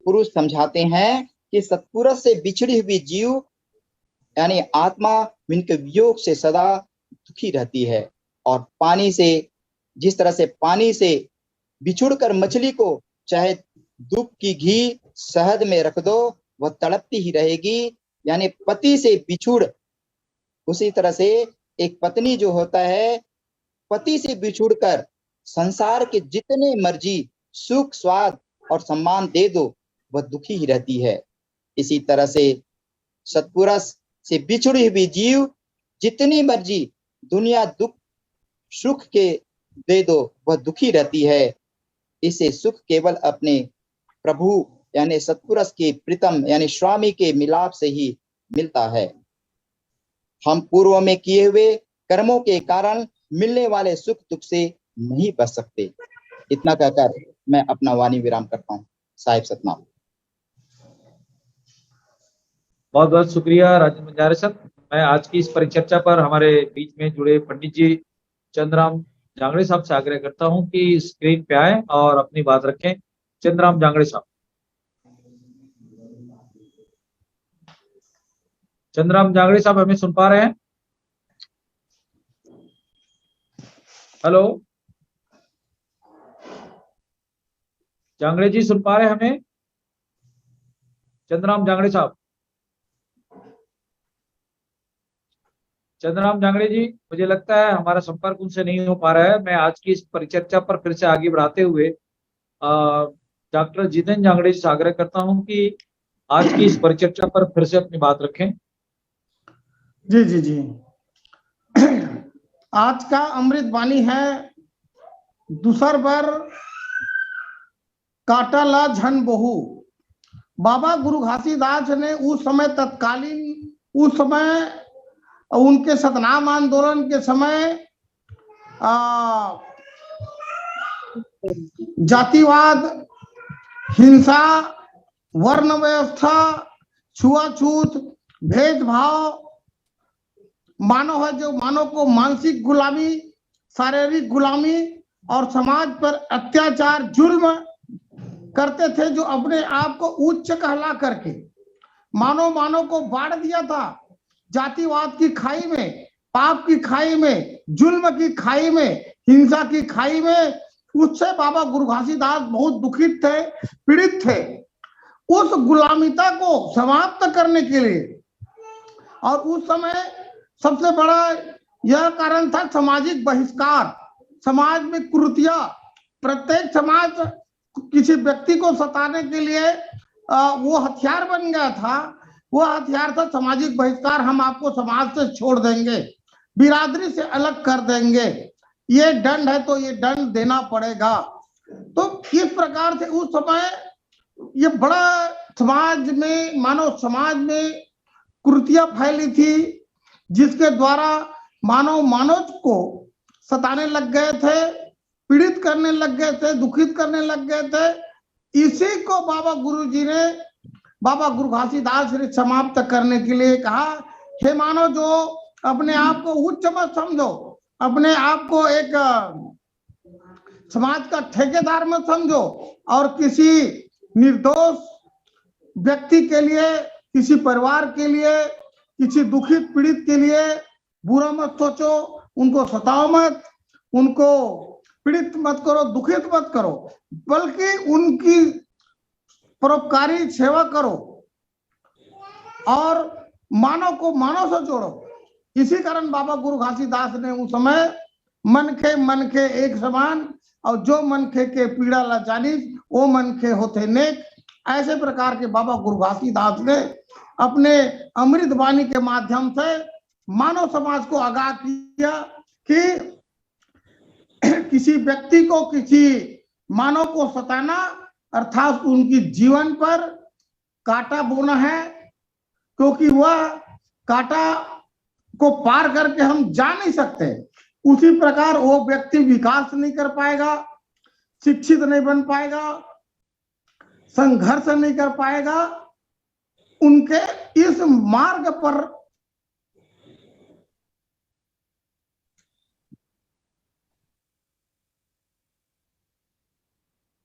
पुरुष समझाते हैं कि सत्पुरुष से बिछड़ी हुई जीव यानी आत्मा इनके वियोग से सदा दुखी रहती है। और पानी से, जिस तरह से पानी से बिछुड़कर मछली को चाहे दुख की घी शहद में रख दो वह तड़पती ही रहेगी, यानी पति से बिछुड़, उसी तरह से एक पत्नी जो होता है पति से बिछुड़कर संसार के जितने मर्जी सुख स्वाद और सम्मान दे दो वह दुखी ही रहती है। इसी तरह से सत्पुरुष से बिछुड़ी हुई जीव जितनी मर्जी दुनिया दुख सुख के दे दो वह दुखी रहती है। इसे सुख केवल अपने प्रभु यानी सत्पुरुष के प्रीतम यानी स्वामी के मिलाप से ही मिलता है। हम पूर्व में किए हुए कर्मों के कारण मिलने वाले सुख दुख से नहीं बच सकते। इतना कहकर मैं अपना वाणी विराम करता हूँ। साहिब सतनाम। बहुत बहुत शुक्रिया राजेंद्र बंजारे साहब। मैं आज की इस परिचर्चा पर हमारे बीच में जुड़े पंडित जी चंद्रराम जांगड़े साहब से आग्रह करता हूं कि स्क्रीन पे आए और अपनी बात रखें। चंद्रराम जांगड़े साहब, चंद्रराम जांगड़े साहब हमें सुन पा रहे हैं? हेलो, जांगड़े जी सुन पा रहे हैं हमें? चंद्रराम जांगड़े साहब, चंद्रराम जांगड़े जी, मुझे लगता है हमारा संपर्क उनसे नहीं हो पा रहा है। मैं आज की इस परिचर्चा पर फिर से आगे बढ़ाते हुए डॉक्टर जितेंद्र जांगड़े जी से आग्रह करता हूं कि आज की इस परिचर्चा पर फिर से अपनी बात रखें। जी जी जी, आज का अमृत वाणी है दूसर बर काटा ला झन बहु। बाबा गुरु घासीदास ने उस समय तत्कालीन, उस समय उनके सतनाम आंदोलन के समय जातिवाद, हिंसा, वर्ण व्यवस्था, छुआछूत, भेदभाव, मानव है जो मानव को मानसिक गुलामी, शारीरिक गुलामी और समाज पर अत्याचार, जुल्म करते थे, जो अपने आप को उच्च कहला करके मानव को बांट दिया था जातिवाद की खाई में, पाप की खाई में, जुल्म की खाई में, हिंसा की खाई में। उससे बाबा गुरु घासीदास बहुत दुखित थे, पीड़ित थे। उस गुलामिता को समाप्त करने के लिए, और उस समय सबसे बड़ा यह कारण था सामाजिक बहिष्कार, समाज में कुरीतियां। प्रत्येक समाज किसी व्यक्ति को सताने के लिए वो हथियार बन गया था। वो हथियार था सामाजिक बहिष्कार। हम आपको समाज से छोड़ देंगे, बिरादरी से अलग कर देंगे, ये दंड है तो ये दंड देना पड़ेगा। तो इस प्रकार से उस समय ये बड़ा समाज में, मानव समाज में कुरीतियां फैली थी, जिसके द्वारा मानव को सताने लग गए थे, पीड़ित करने लग गए थे, दुखित करने लग गए थे। इसी को बाबा गुरुजी ने, बाबा गुरु घासीदास ने समाप्त करने के लिए कहा, हे मानव, जो अपने आप को उच्च मत समझो, अपने आप को एक समाज का ठेकेदार मत समझो, और किसी निर्दोष व्यक्ति के लिए, किसी परिवार के लिए, किसी दुखित पीड़ित के लिए बुरा मत सोचो, उनको सताओ मत, उनको पीड़ित मत करो, दुखित मत करो, बल्कि उनकी परोपकारी सेवा करो और मानव को मानव से जोड़ो। इसी कारण बाबा गुरु घासीदास ने उस समय मन के एक समान, और जो मन के पीड़ा ला जानिस वो मन के होते नेक, ऐसे प्रकार के बाबा गुरु घासीदास ने अपने अमृत वाणी के माध्यम से मानव समाज को आगाह किया कि किसी व्यक्ति को, किसी मानव को सताना अर्थात उनकी जीवन पर कांटा बोना है, क्योंकि वह कांटा को पार करके हम जा नहीं सकते। उसी प्रकार वो व्यक्ति विकास नहीं कर पाएगा, शिक्षित नहीं बन पाएगा, संघर्ष नहीं कर पाएगा। उनके इस मार्ग पर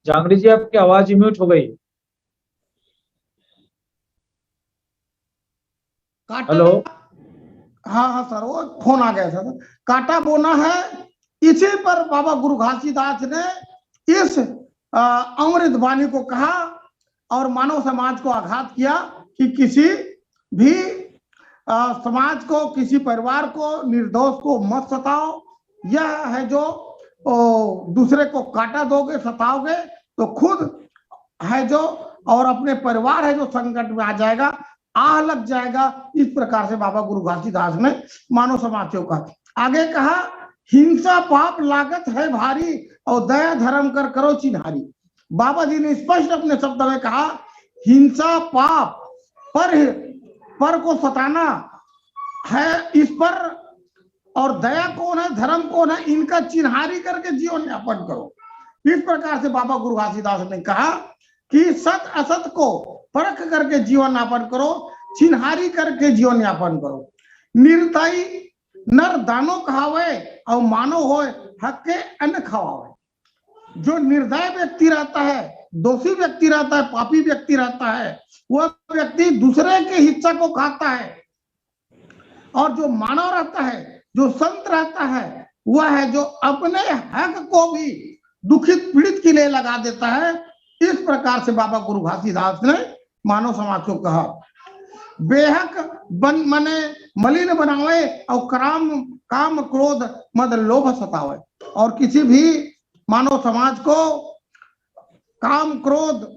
जांगड़ी जी, आपकी आवाज म्यूट हो गई। हेलो, हाँ सर, वो फोन आ गया था। कांटा बोना है, इसी पर बाबा गुरु घासीदास ने इस अमृत वाणी को कहा और मानव समाज को आघात किया कि किसी भी समाज को, किसी परिवार को, निर्दोष को मत सताओ। यह है जो दूसरे को कांटा दोगे, सताओगे तो खुद है जो, और अपने परिवार है जो संकट में आ जाएगा, आह लग जाएगा। इस प्रकार से बाबा गुरु घासीदास ने मानव समाज को कहा। आगे कहा, हिंसा पाप लागत है भारी, और दया धर्म कर करो चिन्हारी। बाबा जी ने स्पष्ट अपने शब्द में कहा, हिंसा पाप, पर को सताना है इस पर, और दया कौन है, धर्म कौन है, इनका चिन्हारी करके जीवन यापन करो। इस प्रकार से बाबा गुरु घासीदास ने कहा कि सत असत को परख करके जीवन यापन करो, चिन्हारी करके जीवन यापन करो। निर्दयी नर दानो कहावे, और मानो होए हक के अन्न खवावे। जो निर्दय व्यक्ति रहता है, दोषी व्यक्ति रहता है, पापी व्यक्ति रहता है, वह व्यक्ति दूसरे के हिस्सा को खाता है। और जो मानव रहता है, जो संत रहता है, वह है जो अपने हक को भी दुखित पीड़ित के लिए लगा देता है। इस प्रकार से बाबा गुरु घासीदास ने मानव समाज को कहा, बेहक मने मलिन बनावे और काम क्रोध मद लोभ सतावे। और किसी भी मानव समाज को काम क्रोध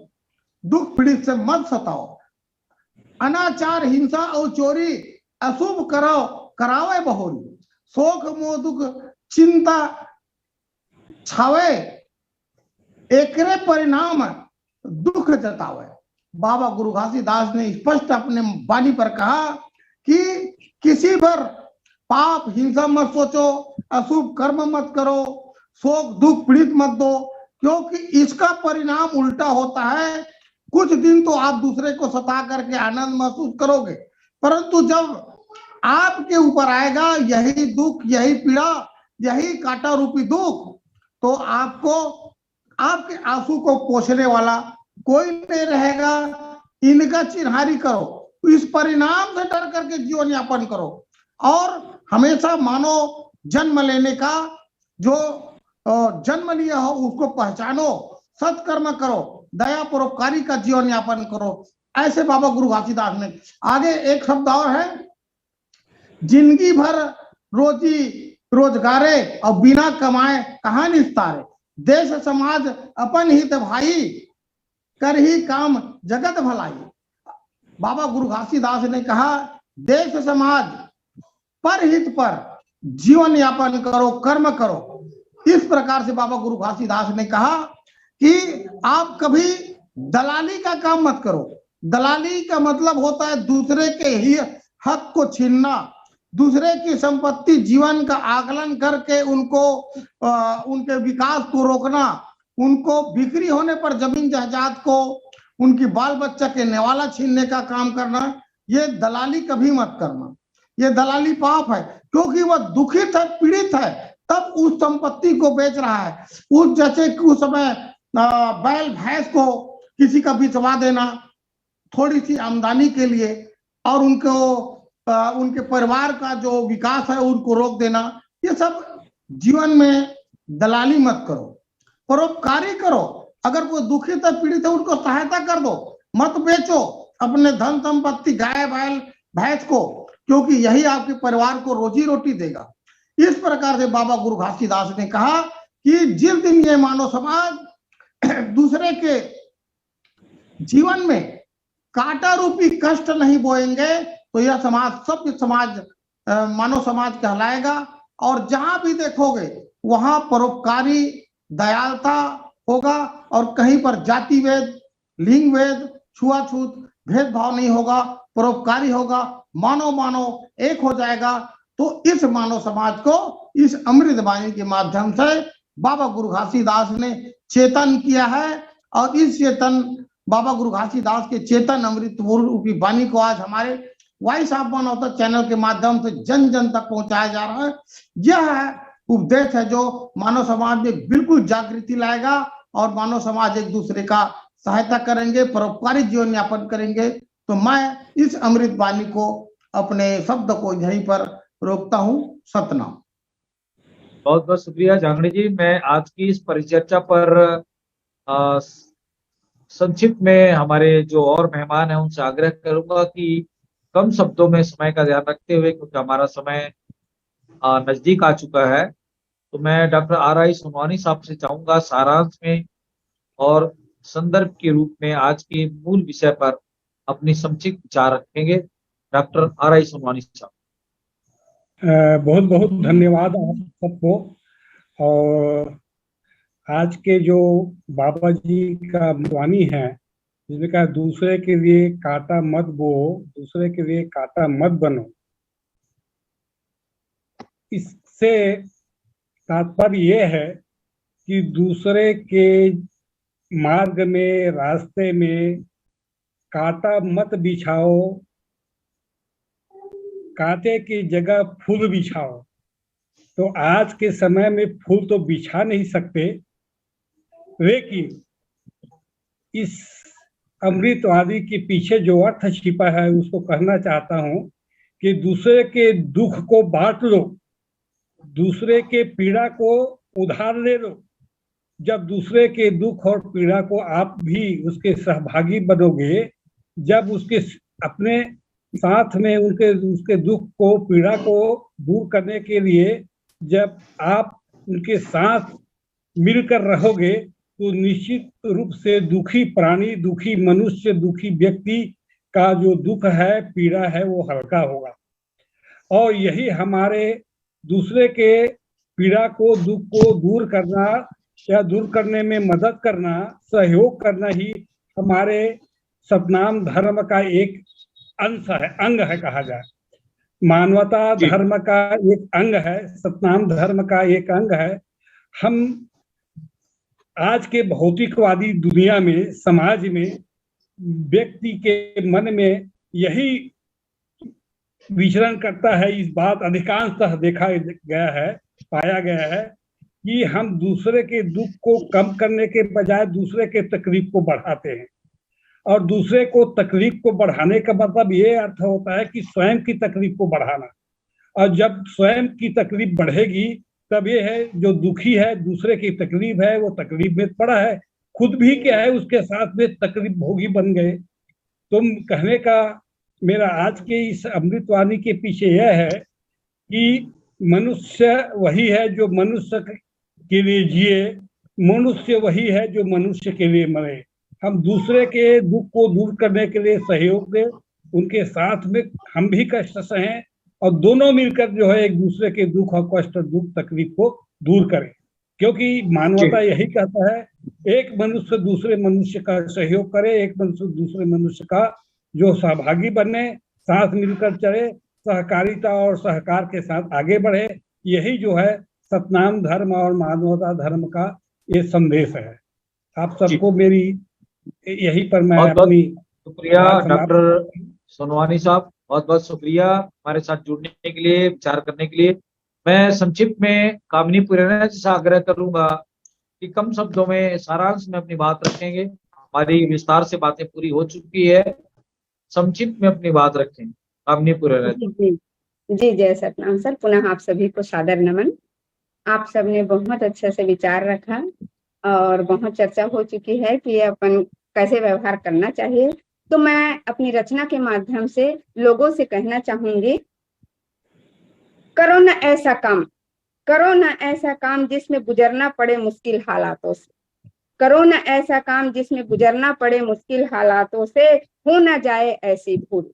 दुख पीड़ित से मत सताओ। अनाचार हिंसा और चोरी अशुभ करो करावे बहोरी। शोक मोह दुख चिंता छावे एकरे परिणाम दुख जतावे। बाबा गुरु घासीदास ने स्पष्ट अपने वाणी पर कहा कि किसी पर पाप हिंसा मत सोचो, अशुभ कर्म मत करो, शोक दुख पीड़ित मत दो, क्योंकि इसका परिणाम उल्टा होता है। कुछ दिन तो आप दूसरे को सता करके आनंद महसूस करोगे, परंतु जब आपके ऊपर आएगा यही दुख, यही पीड़ा, यही कांटा रूपी दुख, तो आपको आपके आंसू को पोंछने वाला कोई नहीं रहेगा। इनका चिन्हारी करो, इस परिणाम से डर करके जीवन यापन करो और हमेशा मानो जन्म लेने का जो जन्म लिया हो उसको पहचानो, सत्कर्म करो, दया परोपकारी का जीवन यापन करो। ऐसे बाबा गुरु घासीदास ने आगे एक शब्द और है, जिंदगी भर रोजी रोजगारे और बिना कमाए कहाँ निस्तारे। देश समाज अपन हित भाई कर ही काम जगत भलाई। बाबा गुरु घासीदास ने कहा देश समाज पर हित पर जीवन यापन करो, कर्म करो। इस प्रकार से बाबा गुरु घासीदास ने कहा कि आप कभी दलाली का काम मत करो। दलाली का मतलब होता है दूसरे के ही हक को छीनना, दूसरे की संपत्ति जीवन का आकलन करके उनको उनके विकास को रोकना, उनको बिक्री होने पर जमीन जायदाद को उनकी बाल बच्चा के नेवाला छीनने का काम करना। ये दलाली कभी मत करना, ये दलाली पाप है, क्योंकि वह दुखित है, पीड़ित है, तब उस संपत्ति को बेच रहा है। उस जैसे कि उस समय बैल भैंस को किसी का बिचवा देना थोड़ी सी आमदनी के लिए और उनको उनके परिवार का जो विकास है उनको रोक देना, ये सब जीवन में दलाली मत करो, परोपकारी करो। अगर कोई दुखित है, पीड़ित है, उनको सहायता कर दो, मत बेचो अपने धन संपत्ति गाय बैल भैंस को, क्योंकि यही आपके परिवार को रोजी रोटी देगा। इस प्रकार से बाबा गुरु घासीदास ने कहा कि जिस दिन ये मानव समाज दूसरे के जीवन में कांटा रूपी कष्ट नहीं बोएंगे तो यह समाज सभ्य समाज मानव समाज कहलाएगा। और जहां भी देखोगे वहां परोपकारी दयालुता होगा और कहीं पर जाति वेद, लिंग वेद, छुआछूत भेदभाव नहीं होगा, परोपकारी होगा, मानव मानव एक हो जाएगा। तो इस मानव समाज को इस अमृत वाणी के माध्यम से बाबा गुरु घासीदास ने चेतन किया है और इस चेतन बाबा गुरु घासीदास के चेतन अमृत रूपी वाणी को आज हमारे वॉइस ऑफ मानवता चैनल के माध्यम से जन जन तक पहुंचाया जा रहा है। यह है उपदेश है जो मानव समाज में बिल्कुल जागृति लाएगा और मानव समाज एक दूसरे का सहायता करेंगे, परोपकारी जीवन यापन करेंगे। तो मैं इस अमृत वाणी को अपने शब्द को यहीं पर रोकता हूँ। सतनाम। बहुत बहुत शुक्रिया जांगड़ी जी। मैं आज की इस परिचर्चा पर संक्षिप्त में हमारे जो और मेहमान हैं उनसे आग्रह करूंगा कि कम शब्दों में समय का ध्यान रखते हुए, क्योंकि हमारा समय नजदीक आ चुका है, तो मैं डॉक्टर R.I. सोनवानी साहब से चाहूंगा सारांश में और संदर्भ के रूप में आज के मूल विषय पर अपनी संक्षिप्त विचार रखेंगे। Doctor R.I. सोनवानी साहब। बहुत बहुत धन्यवाद आप सबको। और आज के जो बाबा जी का वाणी है जिसमें कहा दूसरे के लिए कांटा मत बो, दूसरे के लिए कांटा मत बनो, इससे तात्पर्य ये है कि दूसरे के मार्ग में, रास्ते में कांटा मत बिछाओ, कांटे की जगह फूल बिछाओ। तो आज के समय में फूल तो बिछा नहीं सकते, लेकिन इस अमृतवादी के पीछे जो अर्थ छिपा है उसको कहना चाहता हूं कि दूसरे के दुख को बांट लो, दूसरे के पीड़ा को उधार ले लो। जब दूसरे के दुख और पीड़ा को आप भी उसके सहभागी बनोगे, जब उसके अपने साथ में उसके दुख को पीड़ा को दूर करने के लिए जब आप उनके साथ मिलकर रहोगे, तो निश्चित रूप से दुखी प्राणी, दुखी मनुष्य, दुखी व्यक्ति का जो दुख है, पीड़ा है, वो हल्का होगा। और यही हमारे दूसरे के पीड़ा को, दुख को दूर करना या दूर करने में मदद करना, सहयोग करना ही हमारे सतनाम धर्म का एक अंश है, अंग है कहा जाए। मानवता धर्म का एक अंग है, सतनाम धर्म का एक अंग है। हम आज के भौतिकवादी दुनिया में, समाज में, व्यक्ति के मन में यही विचरण करता है। इस बात अधिकांशतः देखा गया है, पाया गया है कि हम दूसरे के दुख को कम करने के बजाय दूसरे के तकलीफ को बढ़ाते हैं। और दूसरे को तकलीफ को बढ़ाने का मतलब ये अर्थ होता है कि स्वयं की तकलीफ को बढ़ाना। और जब स्वयं की तकलीफ बढ़ेगी, तब ये है जो दुखी है, दूसरे की तकलीफ है, वो तकलीफ में पड़ा है, खुद भी क्या है उसके साथ में तकलीफ भोगी बन गए। तुम कहने का मेरा आज के इस अमृतवाणी के पीछे यह है कि मनुष्य वही है जो मनुष्य के लिए जिए, मनुष्य वही है जो मनुष्य के लिए मरे। हम दूसरे के दुख को दूर करने के लिए सहयोग दें, उनके साथ में हम भी कष्ट सहें और दोनों मिलकर जो है एक दूसरे के दुख और कष्ट, दुख तकलीफ को दूर करें। क्योंकि मानवता यही कहता है, एक मनुष्य दूसरे मनुष्य का सहयोग करे, एक मनुष्य दूसरे मनुष्य का जो सहभागी बने, साथ मिलकर चले, सहकारिता और सहकार के साथ आगे बढ़े। यही जो है सतनाम धर्म और मानवता धर्म का ये संदेश है। आप सबको मेरी यही पर मैं अपनी शुक्रिया डॉक्टर सोनवानी साहब, बहुत बहुत शुक्रिया हमारे साथ जुड़ने के लिए, विचार करने के लिए। मैं संक्षिप्त में कामिनी पुराना जी से आग्रह करूंगा कि कम शब्दों में सारांश में अपनी बात रखेंगे। हमारी विस्तार से बातें पूरी हो चुकी है, संक्षिप्त में अपनी बात रखें कामिनी पुराना जी। जी जय सतनाम सर। पुनः आप सभी को सादर नमन। आप सबने बहुत अच्छे से विचार रखा और बहुत चर्चा हो चुकी है कि अपन कैसे व्यवहार करना चाहिए। तो मैं अपनी रचना के माध्यम से लोगों से कहना चाहूंगी, करो ना ऐसा काम, करो ना ऐसा काम जिसमें गुजरना पड़े मुश्किल हालातों से। करो ना ऐसा काम जिसमें गुजरना पड़े मुश्किल हालातों से, हो ना जाए ऐसी भूल।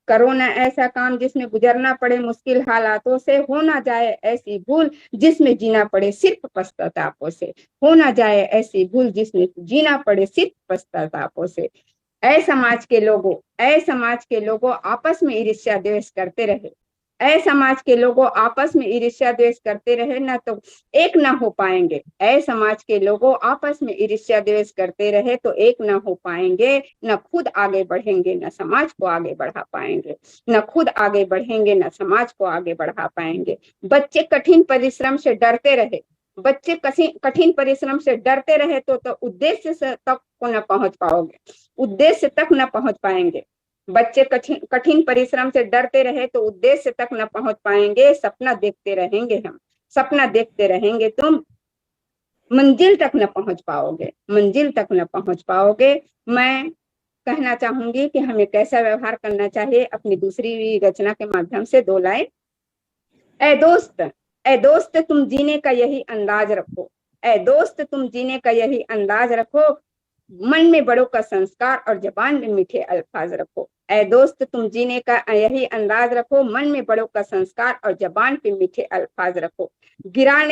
करो ना ऐसा काम जिसमें गुजरना पड़े मुश्किल हालातों से, हो ना जाए ऐसी भूल जिसमें जीना पड़े सिर्फ पश्चातापों से। हो ना जाए ऐसी भूल जिसमें जीना पड़े सिर्फ पश्चातापों से। ऐ समाज के लोगों, ऐ समाज के लोगों आपस में ईर्ष्या द्वेष करते रहे। ऐ समाज के लोगों आपस में ईर्ष्या द्वेष करते रहे, ना तो एक ना हो पाएंगे। ऐ समाज के लोगों आपस में ईर्ष्या द्वेष करते रहे तो एक ना हो पाएंगे, न खुद आगे बढ़ेंगे न समाज को आगे बढ़ा पाएंगे। न खुद आगे बढ़ेंगे न समाज को आगे बढ़ा पाएंगे। बच्चे कठिन परिश्रम से डरते रहे, बच्चे कठिन परिश्रम से डरते रहे तो उद्देश्य तक को न पहुंच पाओगे, उद्देश्य तक न पहुंच पाएंगे। बच्चे कठिन परिश्रम से डरते रहे तो उद्देश्य तक न पहुंच पाएंगे। सपना देखते रहेंगे हम, सपना देखते रहेंगे तुम, मंजिल तक न पहुंच पाओगे, मंजिल तक न पहुंच पाओगे। मैं कहना चाहूंगी कि हमें कैसा व्यवहार करना चाहिए। अपनी दूसरी रचना के माध्यम से 2 लाइन। ऐ दोस्त तुम जीने का यही अंदाज रखो। ऐ दोस्त तुम जीने का यही अंदाज रखो, मन में बड़ों का संस्कार और जबान में मीठे अल्फाज रखो। ऐ दोस्त तुम जीने का यही अंदाज रखो, मन में बड़ों का संस्कार और जबान पे मीठे अल्फाज रखो। गिरा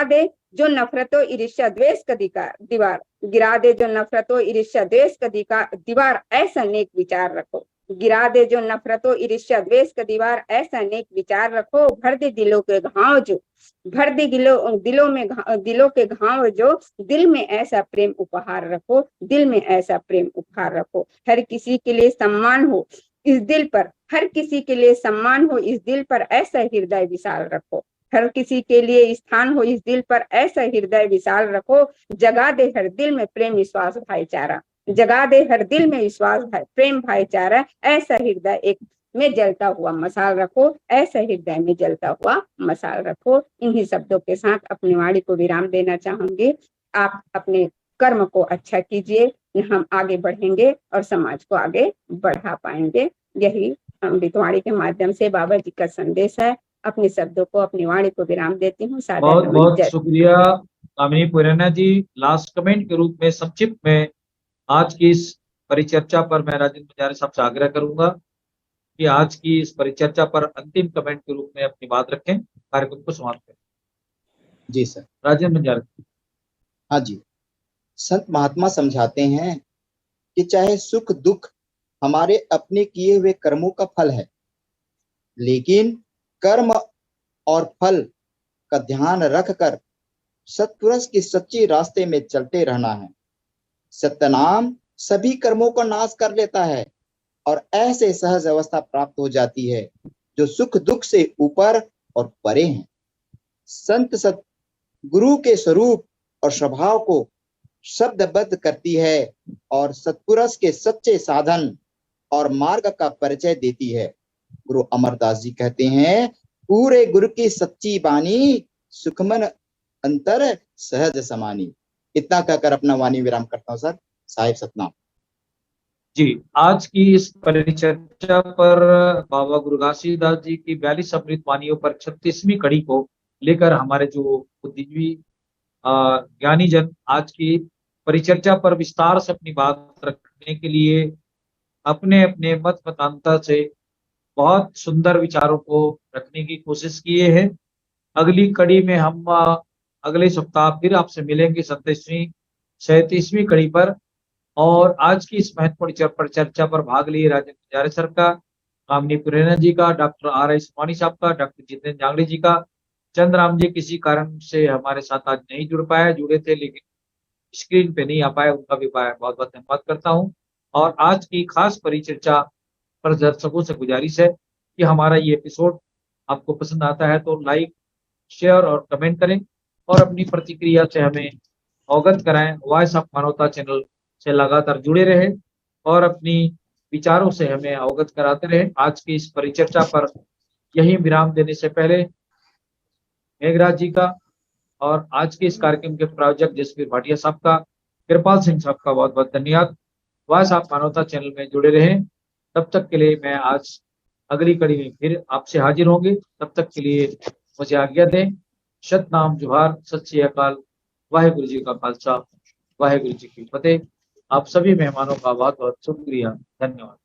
दे जो नफरतों ईर्ष्या द्वेष का दीवार, गिरा दे जो नफरतों ईर्ष्या द्वेष का दीवार, ऐसा नेक विचार रखो। गिरा दे जो नफरतों ईर्ष्या द्वेष का दीवार, ऐसा नेक विचार रखो। भर दे दिलों के घाव जो, भर दे दिलों के घाव जो, दिल में ऐसा प्रेम उपहार रखो, दिल में ऐसा प्रेम उपहार रखो। हर किसी के लिए सम्मान हो इस दिल पर, हर किसी के लिए सम्मान हो इस दिल पर, ऐसा हृदय विशाल रखो। हर किसी के लिए स्थान हो इस दिल पर, ऐसा हृदय विशाल रखो। जगा दे हर दिल में प्रेम विश्वास भाईचारा, जगा दे हर दिल में विश्वास प्रेम भाईचारा, ऐसा हृदय एक में जलता हुआ मसाल रखो, ऐसे हृदय में जलता हुआ मसाल रखो। इन्हीं शब्दों के साथ अपनी वाणी को विराम देना चाहूंगी। आप अपने कर्म को अच्छा कीजिए, हम आगे बढ़ेंगे और समाज को आगे बढ़ा पाएंगे। यही अमृतवाणी के माध्यम से बाबा जी का संदेश है। अपने शब्दों को, अपनी वाणी को विराम देती हूँ। सादर बहुत नमन, बहुत जय। शुक्रिया कामिनी पुराना जी। लास्ट कमेंट के रूप में संक्षिप्त में आज की इस परिचर्चा पर मैं राजेंद्र बंजारे साहब से आग्रह करूंगा कि आज की इस परिचर्चा पर अंतिम कमेंट के रूप में अपनी बात रखें, कार्यक्रम को समाप्त करें। जी सर। राजेंद्र बंजारे। हाँ जी। संत महात्मा समझाते हैं कि चाहे सुख दुख हमारे अपने किए हुए कर्मों का फल है, लेकिन कर्म और फल का ध्यान रखकर सत्पुरुष के सच्चे रास्ते में चलते रहना है। सत्यनाम सभी कर्मों का नाश कर लेता है और ऐसे सहज अवस्था प्राप्त हो जाती है जो सुख दुख से ऊपर और परे हैं। संत सत गुरु के स्वरूप और स्वभाव को शब्दबद्ध करती है और सत्पुरुष के सच्चे साधन और मार्ग का परिचय देती है। गुरु अमरदास जी कहते हैं, पूरे गुरु की सच्ची बानी सुखमन अंतर सहज समानी। इतना कहकर अपना वाणी विराम करता हूं सर। साहिब सतनाम। जी, आज की इस परिचर्चा पर बाबा गुरु घासीदास जी की 42 अमृत वाणियों पर 36वीं कड़ी को लेकर हमारे जो बुद्धिजीवी ज्ञानी जन आज की परिचर्चा पर विस्तार से अपनी बात रखने के लिए अपने अपने मत मतांतर से बहुत सुंदर विचारों को रखने की कोशिश किए हैं। अगली कड़ी में हम अगले सप्ताह फिर आपसे मिलेंगे 37वीं कड़ी पर। और आज की इस महत्वपूर्ण परिचर्चा पर भाग लिए राजेंद्र बंजारे सर का, कामिनी पुराना जी का, डॉक्टर R.I. स्वामी साहब का, डॉक्टर जितेंद्र जांगड़े जी का। चंद्रराम जी किसी कारण से हमारे साथ आज नहीं जुड़ पाए, जुड़े थे लेकिन स्क्रीन पे नहीं आ पाए, उनका भी बहुत बहुत धन्यवाद करता हूं। और आज की खास परिचर्चा पर दर्शकों से गुजारिश है कि हमारा ये एपिसोड आपको पसंद आता है तो लाइक, शेयर और कमेंट करें और अपनी प्रतिक्रिया से हमें अवगत कराएं। वॉइस ऑफ मानवता चैनल से लगातार जुड़े रहें और अपनी विचारों से हमें अवगत कराते रहें। आज की इस परिचर्चा पर यही विराम देने से पहले मेघराज जी का और आज के इस कार्यक्रम के प्रायोजक जसवीर भाटिया साहब का, कृपाल सिंह साहब का बहुत बहुत धन्यवाद। वॉइस ऑफ मानवता चैनल में जुड़े रहें। तब तक के लिए मैं आज अगली कड़ी में फिर आपसे हाजिर होंगे। तब तक के लिए मुझे आज्ञा दें। सतनाम जोहार, सत श्री अकाल, वाहेगुरु जी का खालसा, वाहेगुरु जी की फतेह। आप सभी मेहमानों का बहुत बहुत शुक्रिया, धन्यवाद।